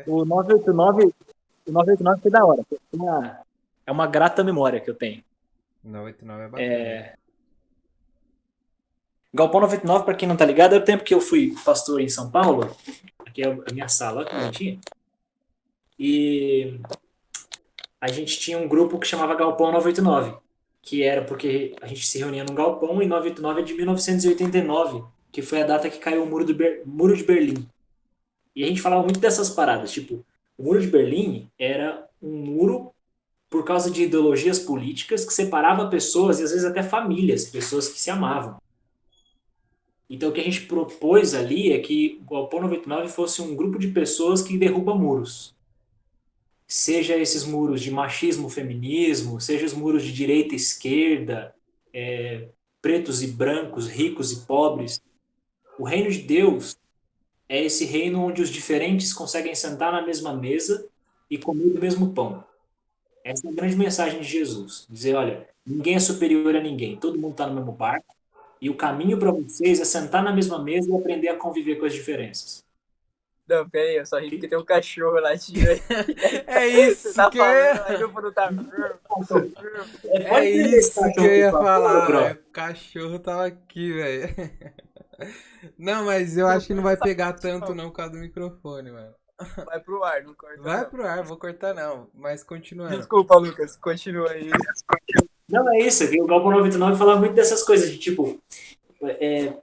O 989 foi da hora. É uma grata memória que eu tenho. 989 é bacana. Galpão 99, para quem não tá ligado, é o tempo que eu fui pastor em São Paulo. Aqui é a minha sala, que eu tinha. E a gente tinha um grupo que chamava Galpão 989, que era porque a gente se reunia num galpão, e 989 é de 1989, que foi a data que caiu o Muro de Berlim. E a gente falava muito dessas paradas, tipo, o Muro de Berlim era um muro por causa de ideologias políticas que separava pessoas, e às vezes até famílias, pessoas que se amavam. Então o que a gente propôs ali é que o Galpão 99 fosse um grupo de pessoas que derruba muros. Seja esses muros de machismo, feminismo, seja os muros de direita e esquerda, pretos e brancos, ricos e pobres. O reino de Deus é esse reino onde os diferentes conseguem sentar na mesma mesa e comer do mesmo pão. Essa é a grande mensagem de Jesus. Dizer, olha, ninguém é superior a ninguém, todo mundo está no mesmo barco, e o caminho para vocês é sentar na mesma mesa e aprender a conviver com as diferenças. Não, peraí, eu só ri porque tem um cachorro lá de. É isso Você tá que falando, aí no fundo tá. É isso que eu ia falar, velho. O cachorro tava aqui, velho. Não, mas eu acho que não vai pegar tanto não por causa do microfone, mano. Vai pro ar, não corta Vai não. pro ar, vou cortar não. Mas continuando. Desculpa, Lucas, continua aí. Não, é isso. O Galpão 99 fala muito dessas coisas, de tipo,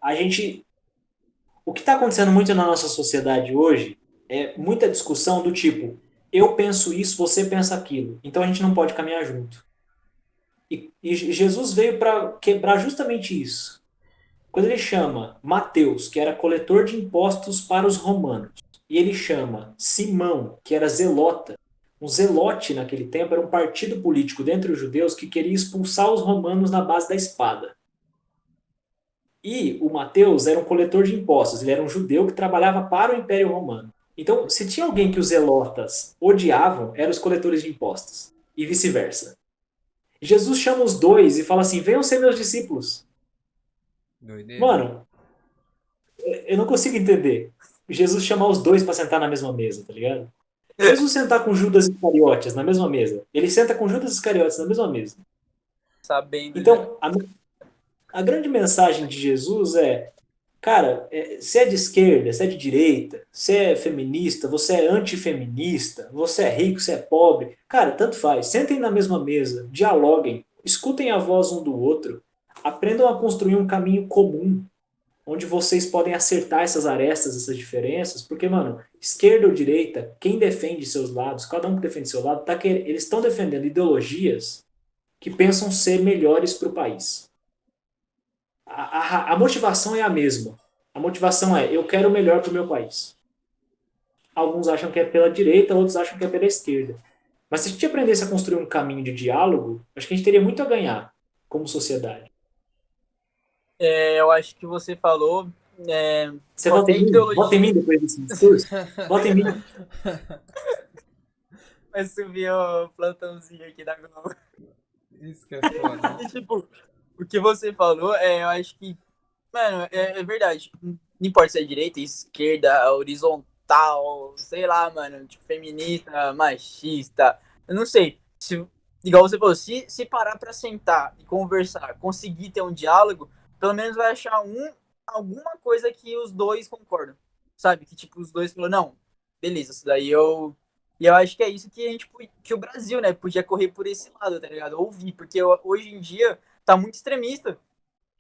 a gente. O que está acontecendo muito na nossa sociedade hoje é muita discussão do tipo, eu penso isso, você pensa aquilo. Então a gente não pode caminhar junto. E Jesus veio para quebrar justamente isso. Quando ele chama Mateus, que era coletor de impostos para os romanos, e ele chama Simão, que era zelota. Um zelote naquele tempo era um partido político dentre os judeus que queria expulsar os romanos na base da espada. E o Mateus era um coletor de impostos, ele era um judeu que trabalhava para o Império Romano. Então, se tinha alguém que os zelotas odiavam, eram os coletores de impostos, e vice-versa. Jesus chama os dois e fala assim: venham ser meus discípulos. Doideira. Mano, eu não consigo entender. Jesus chamar os dois para sentar na mesma mesa, tá ligado? Jesus sentar com Judas Iscariotes na mesma mesa. Ele senta com Judas Iscariotes na mesma mesa. Sabendo já. Então, a grande mensagem de Jesus é: cara, você é de esquerda, você é de direita, você é feminista, você é antifeminista, você é rico, você é pobre. Cara, tanto faz. Sentem na mesma mesa, dialoguem, escutem a voz um do outro, aprendam a construir um caminho comum, onde vocês podem acertar essas arestas, essas diferenças, porque, mano, esquerda ou direita, quem defende seus lados, cada um que defende seu lado, eles estão defendendo ideologias que pensam ser melhores para o país. A motivação é a mesma. A motivação é: eu quero o melhor para o meu país. Alguns acham que é pela direita, outros acham que é pela esquerda. Mas se a gente aprendesse a construir um caminho de diálogo, acho que a gente teria muito a ganhar como sociedade. Eu acho que você falou. Você vota Qualquer em mim? Vota em ideologia mim depois desse discurso? Vota em mim. vai subir o plantãozinho aqui da Globo. Isso que é foda. E, tipo, o que você falou, eu acho que, mano, é verdade. Não importa se é direita, esquerda, horizontal, sei lá, mano, tipo, feminista, machista, eu não sei. Igual você falou, se parar pra sentar e conversar, conseguir ter um diálogo, pelo menos vai achar alguma coisa que os dois concordam, sabe? Que, tipo, os dois falam, não, beleza, isso daí eu... E eu acho que é isso que que o Brasil, né, podia correr por esse lado, tá ligado? Ouvir, porque hoje em dia tá muito extremista.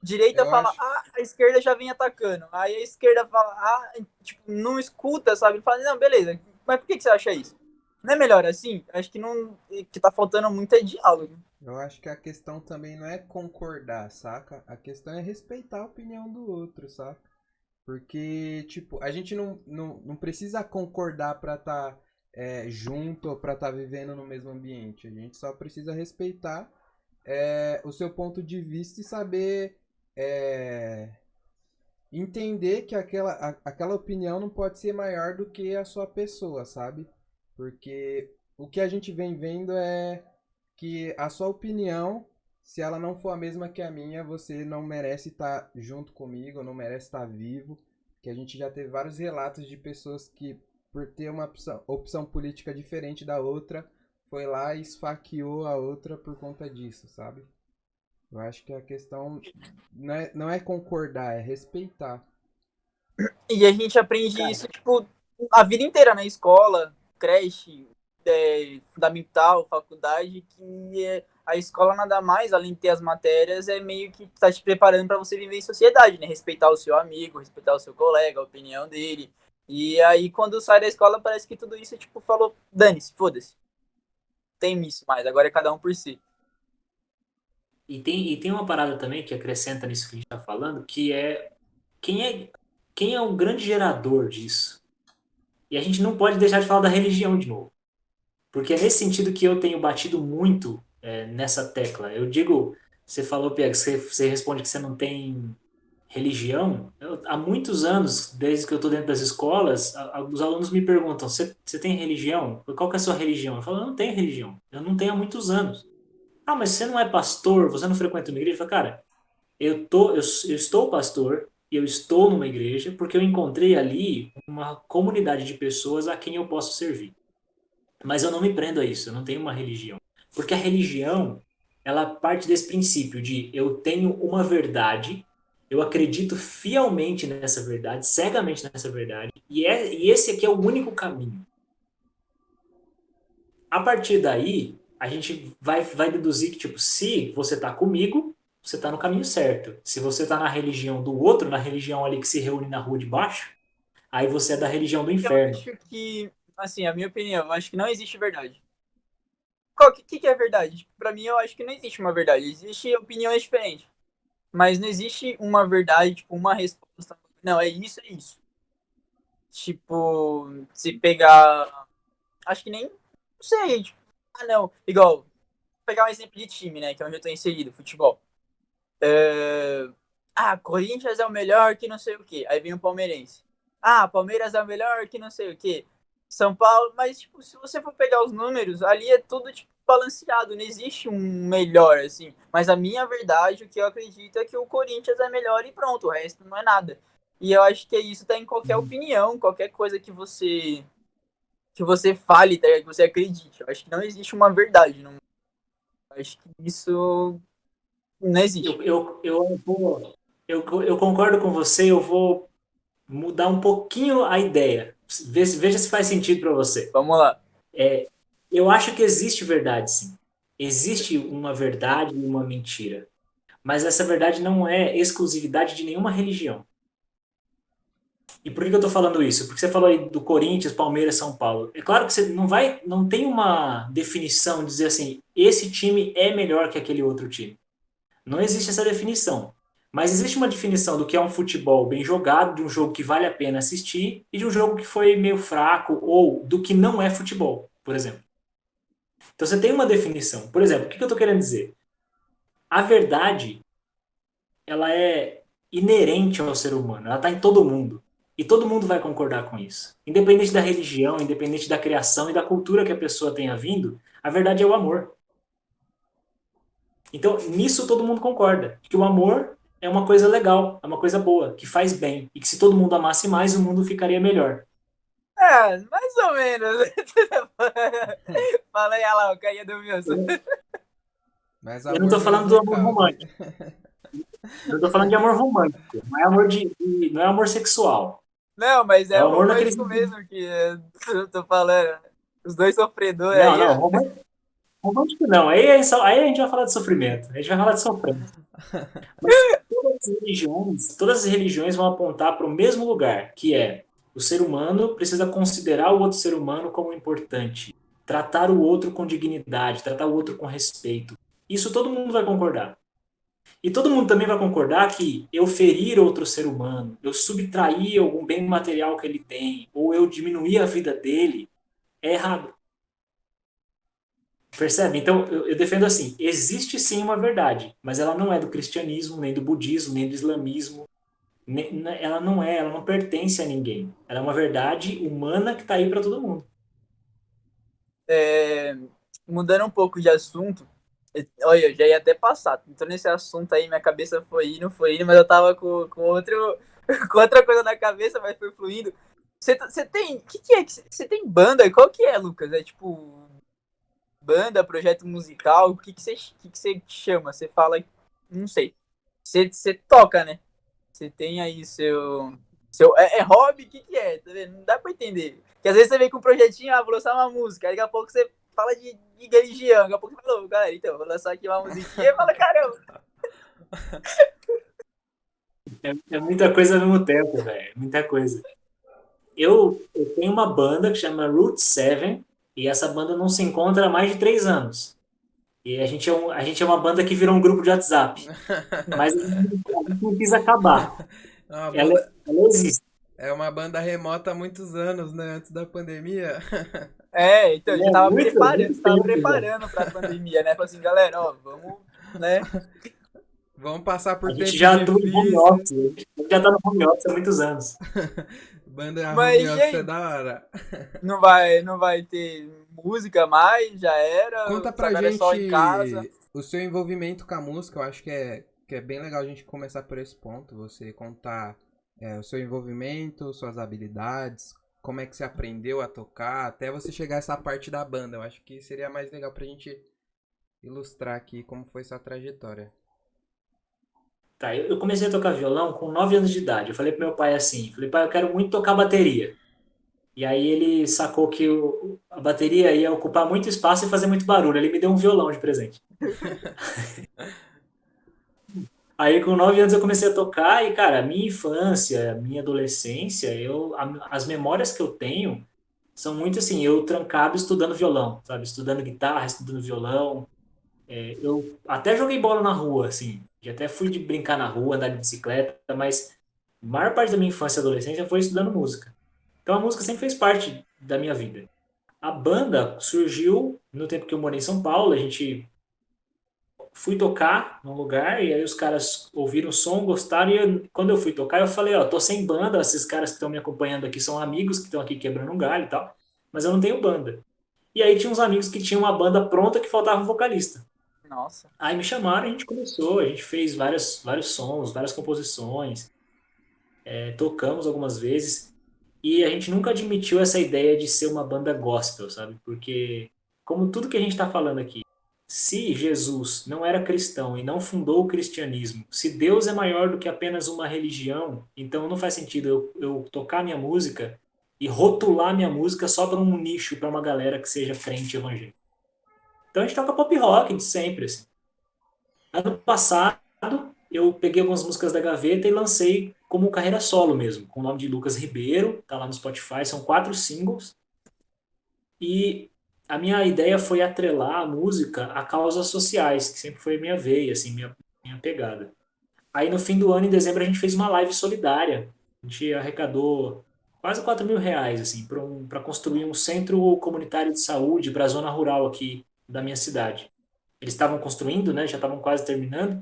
Direita Eu fala, acho. a esquerda já vem atacando. Aí a esquerda fala, tipo, não escuta, sabe? Fala, não, beleza, mas por que você acha isso? Não é melhor assim? Acho que não. Que tá faltando muito é diálogo. Eu acho que a questão também não é concordar, saca? A questão é respeitar a opinião do outro, saca? Porque, tipo, a gente não precisa concordar pra estar junto ou pra estar vivendo no mesmo ambiente. A gente só precisa respeitar o seu ponto de vista e saber é, entender que aquela opinião não pode ser maior do que a sua pessoa, sabe? Porque o que a gente vem vendo é que a sua opinião, se ela não for a mesma que a minha, você não merece estar junto comigo, não merece estar vivo. Que a gente já teve vários relatos de pessoas que, por ter uma opção política diferente da outra, foi lá e esfaqueou a outra por conta disso, sabe? Eu acho que a questão não é concordar, é respeitar. E a gente aprende Cara, isso, tipo, a vida inteira na escola, creche, fundamental, faculdade, que a escola nada mais, além de ter as matérias, é meio que tá te preparando para você viver em sociedade, né? Respeitar o seu amigo, respeitar o seu colega, a opinião dele. E aí, quando sai da escola, parece que tudo isso, tipo, falou, dane-se, foda-se. Tem isso mais, agora é cada um por si. e tem uma parada também que acrescenta nisso que a gente está falando, que quem é quem é o grande gerador disso. E a gente não pode deixar de falar da religião de novo. Porque é nesse sentido que eu tenho batido muito nessa tecla. Eu digo, você falou, Pia, que você responde que você não tem religião. Há muitos anos, desde que eu estou dentro das escolas, os alunos me perguntam: você tem religião? Qual que é a sua religião? Eu falo: eu não tenho religião. Eu não tenho há muitos anos. Ah, mas você não é pastor? Você não frequenta uma igreja? Eu falo: cara, eu estou pastor e eu estou numa igreja porque eu encontrei ali uma comunidade de pessoas a quem eu posso servir. Mas eu não me prendo a isso, eu não tenho uma religião. Porque a religião, ela parte desse princípio de eu tenho uma verdade Eu acredito fielmente nessa verdade, cegamente nessa verdade, e esse aqui é o único caminho. A partir daí, a gente vai deduzir que, tipo, se você está comigo, você está no caminho certo. Se você está na religião do outro, na religião ali que se reúne na rua de baixo, aí você é da religião do Eu inferno. acho que, assim, a minha opinião, eu acho que não existe verdade. Que é verdade? Tipo, pra mim, eu acho que não existe uma verdade. Existem opiniões diferentes. Mas não existe uma verdade, tipo, uma resposta. Não, é isso, é isso. Tipo, se pegar. Acho que nem. Não sei. Tipo, não. Igual, pegar um exemplo de time, né? Que é onde eu tô inserido, futebol. Corinthians é o melhor que não sei o quê. Aí vem o palmeirense. Palmeiras é o melhor que não sei o quê. São Paulo, mas tipo, se você for pegar os números, ali é tudo tipo balanceado, não existe um melhor assim. Mas a minha verdade, o que eu acredito é que o Corinthians é melhor e pronto, o resto não é nada. E eu acho que isso tá em qualquer opinião, qualquer coisa que você fale, tá, que você acredite. Eu acho que não existe uma verdade, não. Eu acho que isso não existe. Eu concordo com você, eu vou mudar um pouquinho a ideia. Veja se faz sentido para você. Vamos lá. Eu acho que existe verdade, sim. Existe uma verdade e uma mentira. Mas essa verdade não é exclusividade de nenhuma religião. E por que eu estou falando isso? Porque você falou aí do Corinthians, Palmeiras, São Paulo. É claro que você não tem uma definição de dizer assim, esse time é melhor que aquele outro time. Não existe essa definição. Mas existe uma definição do que é um futebol bem jogado, de um jogo que vale a pena assistir e de um jogo que foi meio fraco ou do que não é futebol, por exemplo. Então você tem uma definição. Por exemplo, o que eu estou querendo dizer? A verdade, ela é inerente ao ser humano, ela está em todo mundo. E todo mundo vai concordar com isso. Independente da religião, independente da criação e da cultura que a pessoa tenha vindo, a verdade é o amor. Então, nisso todo mundo concorda, que o amor é uma coisa legal, é uma coisa boa, que faz bem, e que se todo mundo amasse mais, o mundo ficaria melhor. Mais ou menos. Fala aí, Alan, o carinha do Wilson. Mas Eu não amor estou mesmo falando do não amor cabe. romântico, eu estou falando de amor romântico, não é amor não é amor sexual. Não, mas É é o o amor naquele romântico sentido. mesmo que eu tô falando. Os dois sofredores Não, aí, não, ó. romântico não. Aí a gente vai falar de sofrimento, a gente vai falar de sofrência. Mas todas as religiões vão apontar para o mesmo lugar, que é o ser humano precisa considerar o outro ser humano como importante, tratar o outro com dignidade, tratar o outro com respeito. Isso todo mundo vai concordar. E todo mundo também vai concordar que eu ferir outro ser humano, eu subtrair algum bem material que ele tem, ou eu diminuir a vida dele, é errado. Percebe? Então, eu defendo assim: existe sim uma verdade, mas ela não é do cristianismo, nem do budismo, nem do islamismo. Ela não pertence a ninguém. Ela é uma verdade humana que está aí para todo mundo. É, mudando um pouco de assunto, olha, eu já ia até passar. Então, nesse assunto aí, minha cabeça foi indo, mas eu tava com outro, com outra coisa na cabeça, mas foi fluindo. Você tem. O que é? Você tem banda? Qual que é, Lucas? É tipo. Banda, projeto musical? O que você chama? Você fala. Não sei. Você toca, né? Você tem aí seu hobby? O que é? Tá vendo? Não dá pra entender. Porque às vezes você vem com um projetinho, vou lançar uma música. Aí daqui a pouco você fala de religião. Daqui a pouco você fala, galera, então, vou lançar aqui uma musiquinha. E fala, caramba. É muita coisa ao mesmo tempo, velho. Muita coisa. Eu tenho uma banda que chama Root 7, e essa banda não se encontra há mais de 3 anos. E a gente é uma banda que virou um grupo de WhatsApp. Mas a gente não quis acabar. É uma Ela, banda, ela existe. é uma banda remota há muitos anos, né? Antes da pandemia. Então, já É tava muito, preparando, muito você tava tempo já. preparando pra pandemia, né? Falei assim, galera, ó, vamos, né? Vamos passar A por gente tempos já atua em home difíceis. office. A gente já tá no home office há muitos anos. Banda home Mas, office é gente, da hora. não vai ter música mais, já era. Conta pra Agora é só em casa. gente o seu envolvimento com a música. Eu acho que é bem legal a gente começar por esse ponto. Você contar o seu envolvimento, suas habilidades, como é que você aprendeu a tocar, até você chegar a essa parte da banda. Eu acho que seria mais legal pra gente ilustrar aqui como foi sua trajetória. Tá, eu comecei a tocar violão com 9 anos de idade. Eu falei pro meu pai assim, falei, pai, eu quero muito tocar bateria. E aí ele sacou que a bateria ia ocupar muito espaço e fazer muito barulho. Ele me deu um violão de presente. Aí com 9 anos eu comecei a tocar e, cara, a minha infância, a minha adolescência, as memórias que eu tenho são muito assim, eu trancado estudando violão, sabe? Estudando guitarra, estudando violão. Eu até joguei bola na rua, assim, e até fui de brincar na rua, andar de bicicleta, mas a maior parte da minha infância e adolescência foi estudando música. Então a música sempre fez parte da minha vida. A banda surgiu no tempo que eu morei em São Paulo, a gente fui tocar num lugar e aí os caras ouviram o som, gostaram e quando eu fui tocar eu falei, ó, tô sem banda, esses caras que estão me acompanhando aqui são amigos que estão aqui quebrando um galho e tal, mas eu não tenho banda. E aí tinha uns amigos que tinham uma banda pronta que faltava um vocalista. Nossa. Aí me chamaram, a gente começou, a gente fez vários sons, várias composições, tocamos algumas vezes e a gente nunca admitiu essa ideia de ser uma banda gospel, sabe? Porque, como tudo que a gente está falando aqui, se Jesus não era cristão e não fundou o cristianismo, se Deus é maior do que apenas uma religião, então não faz sentido eu tocar minha música e rotular minha música só para um nicho, para uma galera que seja crente evangélico. Então a gente toca pop rock de sempre, assim. Ano passado, eu peguei algumas músicas da gaveta e lancei como carreira solo mesmo, com o nome de Lucas Ribeiro, tá lá no Spotify, são 4 singles. E a minha ideia foi atrelar a música a causas sociais, que sempre foi minha veia, assim, minha pegada. Aí no fim do ano, em dezembro, a gente fez uma live solidária. A gente arrecadou quase R$ 4.000, assim, para construir um centro comunitário de saúde para a zona rural aqui da minha cidade. Eles estavam construindo, né? Já estavam quase terminando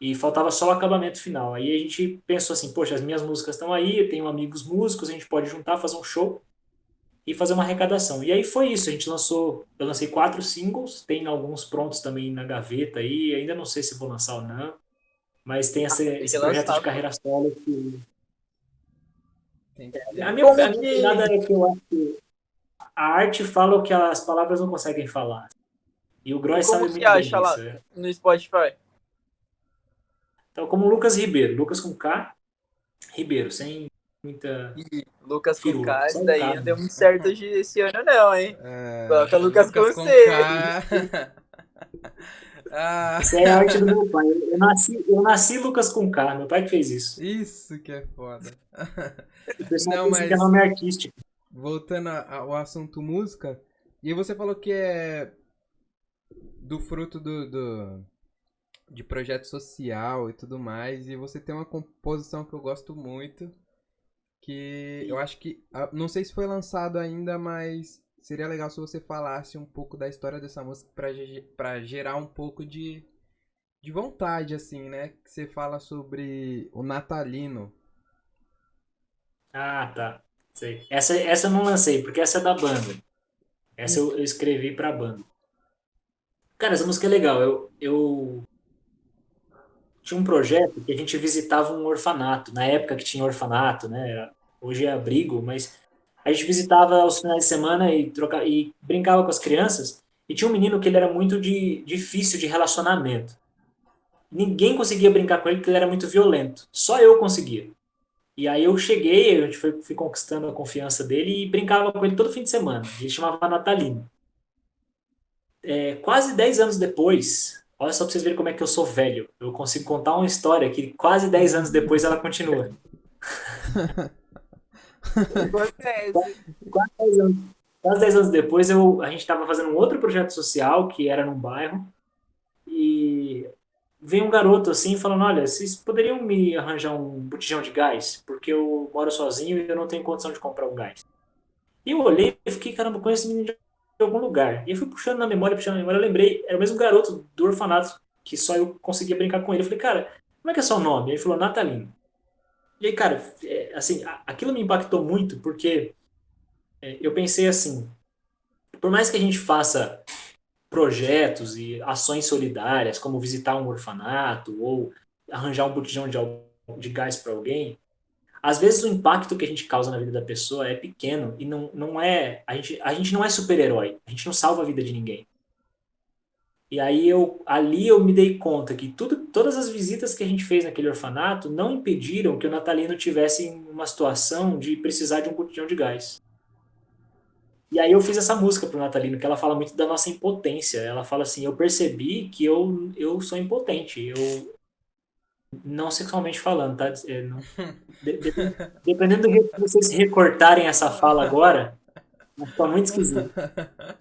e faltava só o acabamento final. Aí a gente pensou assim, poxa, as minhas músicas estão aí, eu tenho amigos músicos, a gente pode juntar, fazer um show e fazer uma arrecadação. E aí foi isso, eu lancei 4 singles, tem alguns prontos também na gaveta aí, ainda não sei se vou lançar ou não, mas tem Tem que esse projeto de lançar, pô. carreira solo que Tem que a ter. minha, Como a minha que. pegada é que eu acho que a arte fala o que as palavras não conseguem falar. E o E Gross como sabe que muito bem acha disso. lá no Spotify? Então, como Lucas Ribeiro, Lucas com K, Ribeiro, sem muita Ih, Lucas com firula, K, só isso o daí K não deu mesmo. muito certo hoje esse ano, não, hein? Coloca Lucas Lucas com com C aí. K. Ah, Isso é a arte do meu pai. Eu nasci Lucas com K, meu pai que fez isso. isso que é foda. O pessoal Não, pensa que é mas nome artístico. voltando ao assunto música, e você falou que é do fruto de projeto social e tudo mais, e você tem uma composição que eu gosto muito, que eu acho que, não sei se foi lançado ainda, mas seria legal se você falasse um pouco da história dessa música pra gerar um pouco de vontade, assim, né? Que você fala sobre o natalino. Ah, tá. Sei. Essa eu não lancei, porque essa é da banda. Essa eu escrevi pra banda. Cara, essa música é legal. Eu tinha um projeto que a gente visitava um orfanato, na época que tinha orfanato, né? Hoje é abrigo, mas a gente visitava aos finais de semana e brincava com as crianças. E tinha um menino que ele era muito difícil de relacionamento. Ninguém conseguia brincar com ele porque ele era muito violento. Só eu conseguia. E aí eu cheguei, a gente fui conquistando a confiança dele e brincava com ele todo fim de semana. Ele chamava Natalino. Quase 10 anos depois, olha só pra vocês verem como é que eu sou velho. Eu consigo contar uma história que quase 10 anos depois ela continua. Acontece. Quase 10 anos, quase 10 anos depois, a gente estava fazendo um outro projeto social que era num bairro e veio um garoto assim falando: Olha, vocês poderiam me arranjar um botijão de gás? Porque eu moro sozinho e eu não tenho condição de comprar um gás. E eu olhei e fiquei: Caramba, eu conheço esse menino de algum lugar. E eu fui puxando na memória, eu lembrei, era o mesmo garoto do orfanato que só eu conseguia brincar com ele. Eu falei: Cara, como é que é seu nome? Ele falou: Natalino. E aí, cara, assim, aquilo me impactou muito porque eu pensei assim, por mais que a gente faça projetos e ações solidárias, como visitar um orfanato ou arranjar um botijão de gás para alguém, às vezes o impacto que a gente causa na vida da pessoa é pequeno e não é. A gente não é super-herói, a gente não salva a vida de ninguém. E aí ali eu me dei conta que todas as visitas que a gente fez naquele orfanato não impediram que o Natalino tivesse em uma situação de precisar de um botijão de gás. E aí eu fiz essa música pro Natalino, que ela fala muito da nossa impotência. Ela fala assim, eu percebi que eu sou impotente. Eu, não sexualmente falando, tá? Dependendo do jeito que vocês recortarem essa fala agora, vai ficar muito esquisito.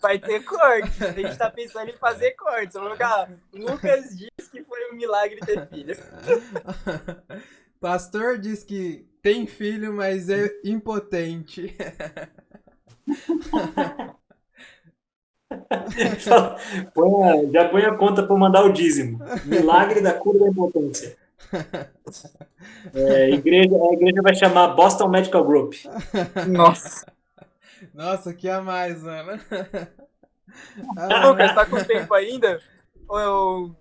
Vai ter corte. A gente tá pensando em fazer cortes. Vamos colocar. Lucas diz que foi um milagre ter filho. Pastor diz que tem filho, mas é impotente. Já põe a conta para mandar o dízimo. Milagre da cura da impotência. A igreja vai chamar Boston Medical Group. Nossa. Nossa, que a mais, mano. Lucas, tá com tempo ainda? Ou eu...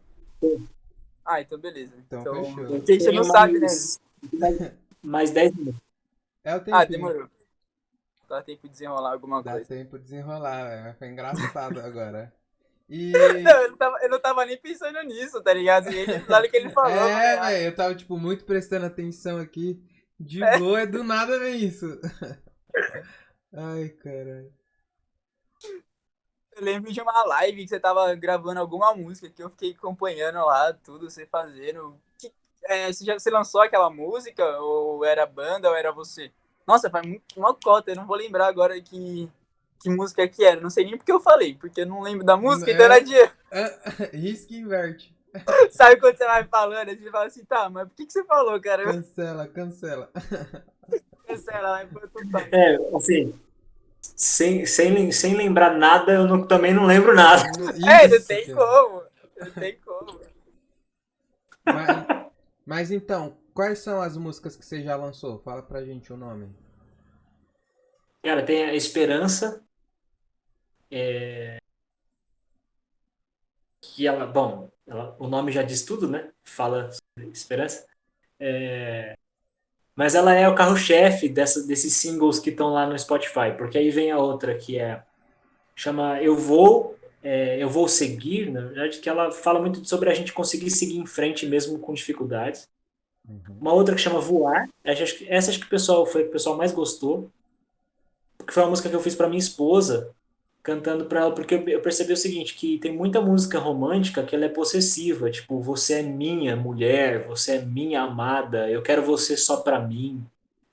Ah, então beleza. Então fechou. Quem você não sabe, né? Mais 10 minutos. É o tempinho. Ah, demorou. Dá tempo de desenrolar alguma Dá coisa. tempo de desenrolar, velho. Foi engraçado agora. E... Não, eu não tava nem pensando nisso, tá ligado? E ele, na hora que ele falou... velho, eu tava, tipo, muito prestando atenção aqui. De boa, do nada vem isso. Ai, caralho. Eu lembro de uma live que você tava gravando alguma música que eu fiquei acompanhando lá, tudo, você fazendo. Você lançou aquela música? Ou era banda, ou era você? Nossa, faz uma cota, eu não vou lembrar agora que música que era. Não sei nem porque eu falei, porque eu não lembro da música, então era de... Risca e inverte. Sabe quando você vai falando, aí você fala assim, tá, mas por que você falou, cara? Cancela. Cancela, vai pro outro assim, sem lembrar nada, eu também não lembro nada. Não tem como. Não tem como. Mas então, quais são as músicas que você já lançou? Fala pra gente o nome. Cara, tem a Esperança. Que o nome já diz tudo, né? Fala sobre esperança. Mas ela é o carro-chefe desses singles que estão lá no Spotify, porque aí vem a outra que chama Eu Vou Seguir, na verdade, que ela fala muito sobre a gente conseguir seguir em frente mesmo com dificuldades. Uma outra que chama Voar, essa acho que foi o que o pessoal mais gostou, porque foi uma música que eu fiz para minha esposa, cantando para ela, porque eu percebi o seguinte, que tem muita música romântica que ela é possessiva, tipo, você é minha mulher, você é minha amada, eu quero você só para mim.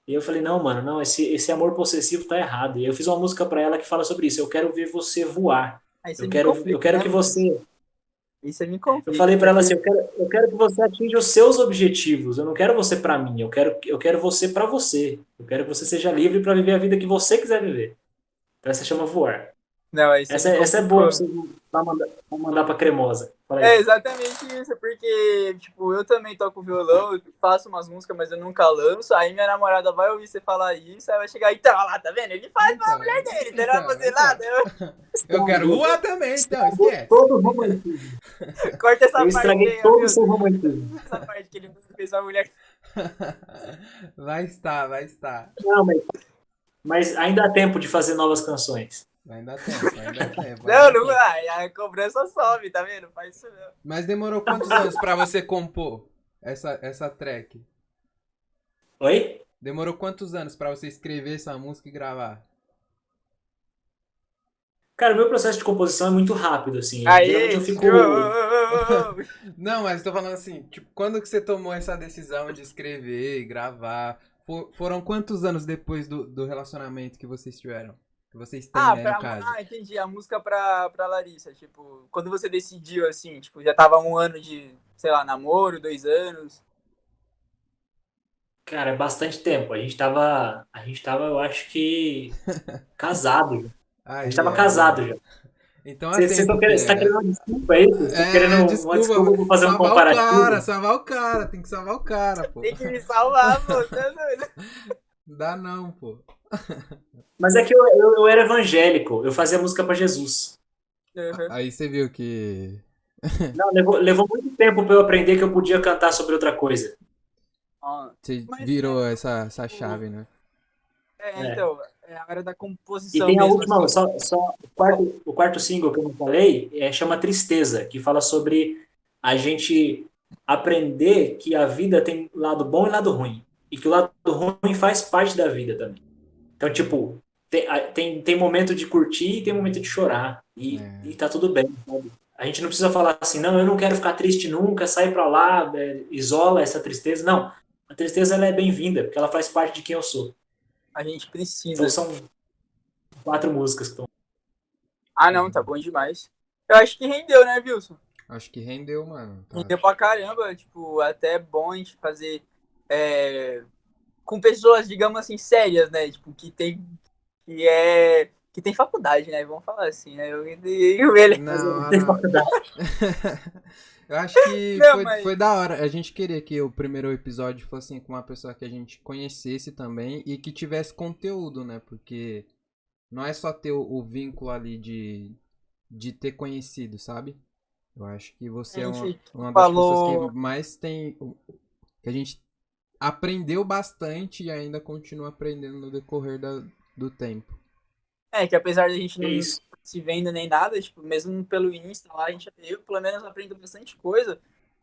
E eu falei, não, mano, não, esse amor possessivo tá errado. E eu fiz uma música para ela que fala sobre isso, eu quero ver você voar. Eu quero que você... Isso me complica. Eu falei para ela assim, eu quero que você atinja os seus objetivos. Eu não quero você para mim. Eu quero você para você. Eu quero que você seja livre para viver a vida que você quiser viver. Então essa chama Voar. Não, Essa é boa pra mandar pra Cremosa. É exatamente isso, porque, tipo, eu também toco violão, eu faço umas músicas, mas eu nunca lanço. Aí minha namorada vai ouvir você falar isso, aí vai chegar, então, olha lá, tá vendo? Ele faz pra mulher dele, não vai fazer nada. Eu quero voar também, então, esquece. Todo romantismo. Corta essa parte. Eu estraguei todo o seu romantismo. Essa parte que ele fez a mulher. Vai estar. Não, mas ainda há tempo de fazer novas canções. Ainda tempo. Não vai. A cobrança sobe, tá vendo? Faz isso não. Mas demorou quantos anos pra você compor essa track? Oi? Demorou quantos anos pra você escrever essa música e gravar? Cara, o meu processo de composição é muito rápido, assim. Geralmente eu fico... Não, mas tô falando assim, tipo, quando que você tomou essa decisão de escrever e gravar? Foram quantos anos depois do relacionamento que vocês tiveram? Que vocês têm, né, no caso? Entendi. A música pra Larissa. Tipo, quando você decidiu, assim, tipo, já tava 1 ano de, sei lá, namoro, 2 anos. Cara, é bastante tempo. A gente tava, eu acho que, casado. A gente tava casado já. Então, você tá querendo uma desculpa aí? Você tá querendo uma desculpa pra fazer um comparativo? Salvar o cara, tem que salvar o cara, pô. Tem que me salvar, pô, você é doido. Dá não, pô. Mas é que eu era evangélico, eu fazia música pra Jesus. Uhum. Aí você viu que... Não, levou muito tempo pra eu aprender que eu podia cantar sobre outra coisa. Você virou essa chave, né? Então, É a hora da E composição tem a mesmo, última, assim. o quarto single que eu não falei, chama Tristeza, que fala sobre a gente aprender que a vida tem lado bom e lado ruim. E que o lado ruim faz parte da vida também. Então, tipo, tem momento de curtir e tem momento de chorar. E É, tá tudo bem, sabe? A gente não precisa falar assim, não, eu não quero ficar triste nunca, sai pra lá, isola essa tristeza. Não, a tristeza ela é bem-vinda, porque ela faz parte de quem eu sou. A gente Então precisa. são 4 músicas que estão. Ah, não, tá bom demais. Eu acho que rendeu, né, Wilson? acho que rendeu, mano. Tá. Rendeu pra caramba. Tipo, até é bom a gente fazer é, com pessoas, digamos assim, sérias, né? Tipo, que tem faculdade, né? Vamos falar assim, né? Ele... Não, Tem não. faculdade. Eu acho que Não, foi mas da hora. A gente queria que o primeiro episódio fosse com uma pessoa que a gente conhecesse também e que tivesse conteúdo, né? Porque não é só ter o vínculo ali de ter conhecido, sabe? Eu acho que a você é gente uma das pessoas que falou. mais tem. Que a gente aprendeu bastante e ainda continua aprendendo no decorrer do tempo. É, que apesar da gente É não isso. se vendo nem nada, tipo, mesmo pelo Insta lá, eu pelo menos aprendo bastante coisa.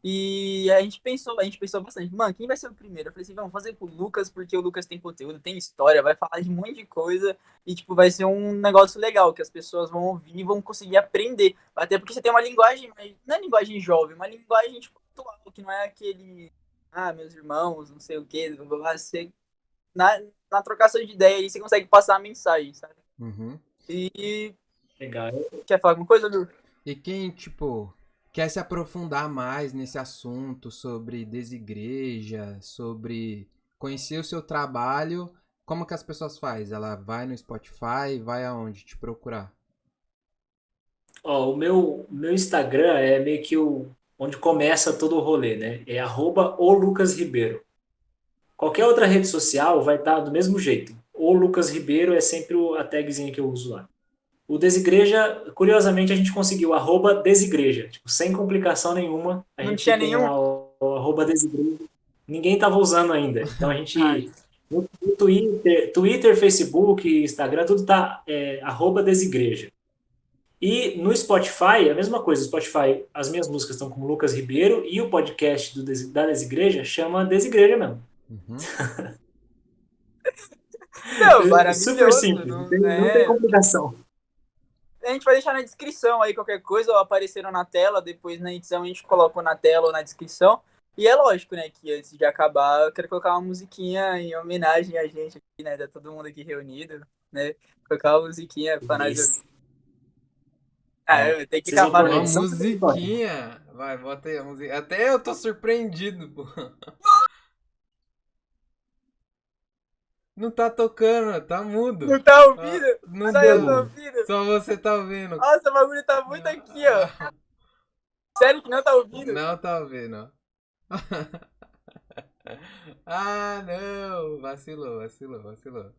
E a gente pensou bastante, mano, quem vai ser o primeiro? Eu falei assim, vamos fazer com o Lucas, porque o Lucas tem conteúdo, tem história, vai falar de um monte de coisa e, tipo, vai ser um negócio legal, que as pessoas vão ouvir e vão conseguir aprender. Até porque você tem uma linguagem, mas não é linguagem jovem, uma linguagem, tipo, atual, que não é aquele, meus irmãos, não sei o quê, você, na, na trocação de ideia aí, você consegue passar a mensagem, sabe? Uhum. E Legal. quer falar alguma coisa, Lu? E quem, tipo, quer se aprofundar mais nesse assunto sobre desigreja, sobre conhecer o seu trabalho, como que as pessoas fazem? Ela vai no Spotify, vai aonde te procurar? Ó, o meu Instagram é meio que onde começa todo o rolê, né? É @o Lucas Ribeiro. Qualquer outra rede social vai estar do mesmo jeito. O Lucas Ribeiro é sempre a tagzinha que eu uso lá. O Desigreja, curiosamente, a gente conseguiu @Desigreja, tipo, sem complicação nenhuma. A Não gente tinha tem nenhum. lá o Desigreja. Ninguém estava usando ainda. Então a Ai, gente no Twitter, Facebook, Instagram, tudo tá @Desigreja. E no Spotify, a mesma coisa. No Spotify, as minhas músicas estão com o Lucas Ribeiro e o podcast da Desigreja chama Desigreja mesmo. Uhum. não, Super maravilhoso. simples, Não, não tem é... complicação. A gente vai deixar na descrição aí qualquer coisa, ou apareceram na tela, depois na edição a gente coloca na tela ou na descrição. E é lógico, né, que antes de acabar, eu quero colocar uma musiquinha em homenagem a gente aqui, né, tá todo mundo aqui reunido, né, colocar uma musiquinha pra nós ouvir. Isso. Ah, Ó, eu tenho que vocês vão acabar pôr na Uma mesmo. edição? Ou não pode? musiquinha! Vai, bota aí a música. Até eu tô surpreendido, pô. Não tá tocando, tá mudo. Não tá Ah, ouvindo? não Só eu tô deu. ouvindo? Só você tá ouvindo. Nossa, o bagulho tá muito aqui, ó. Ah, Sério que não tá ouvindo? não tá ouvindo. Ah, não. Vacilou, vacilou, vacilou.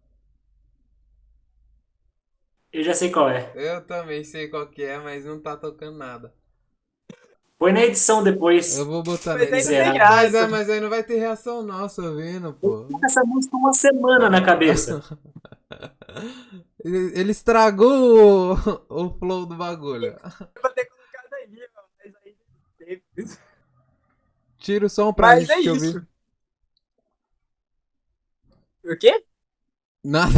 Eu já sei qual é. Eu também sei qual que é, mas não tá tocando nada. Põe na edição Eu depois, vou botar na Mas aí não tem edição. miserável. graça. Mas aí não vai ter reação nossa ouvindo, Eu pô. tô com essa música uma semana na cabeça. Ele estragou o flow do bagulho. Eu vou ter colocado aí, ó. Mas aí teve. Tira o som pra Mas é gente te ouvir. isso. O quê? Nada.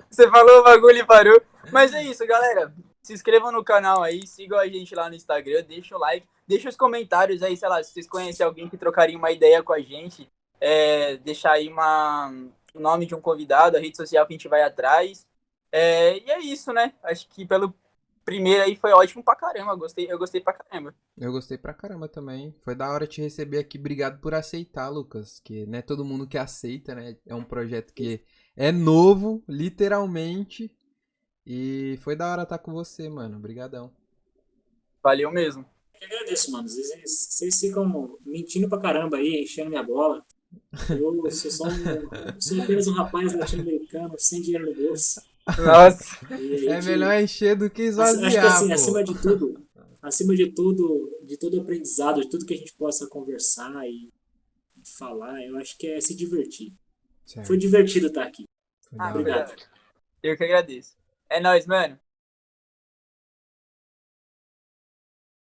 Você falou o bagulho e parou. Mas é isso, galera. Se inscrevam no canal aí, sigam a gente lá no Instagram, deixa o like, deixa os comentários aí, sei lá, se vocês conhecem alguém que trocaria uma ideia com a gente, deixa aí o nome de um convidado, a rede social que a gente vai atrás. E é isso, né? Acho que pelo primeiro aí foi ótimo pra caramba, eu gostei pra caramba. Eu gostei pra caramba também. Foi da hora te receber aqui. Obrigado por aceitar, Lucas. Que não é todo mundo que aceita, né? É um projeto que é novo, literalmente. E foi da hora estar com você, mano. Obrigadão. Valeu mesmo. Eu agradeço, mano. Vocês ficam mentindo pra caramba aí, enchendo minha bola. Eu sou apenas um rapaz latino-americano sem dinheiro no bolso. Nossa. E a É melhor gente. encher do que Acho que esvaziar, assim, pô. de todo aprendizado, de tudo que a gente possa conversar e falar, eu acho que é se divertir. Foi Certo. divertido estar aqui. Ah, Da hora. Obrigado. Eu que agradeço. É nóis, mano.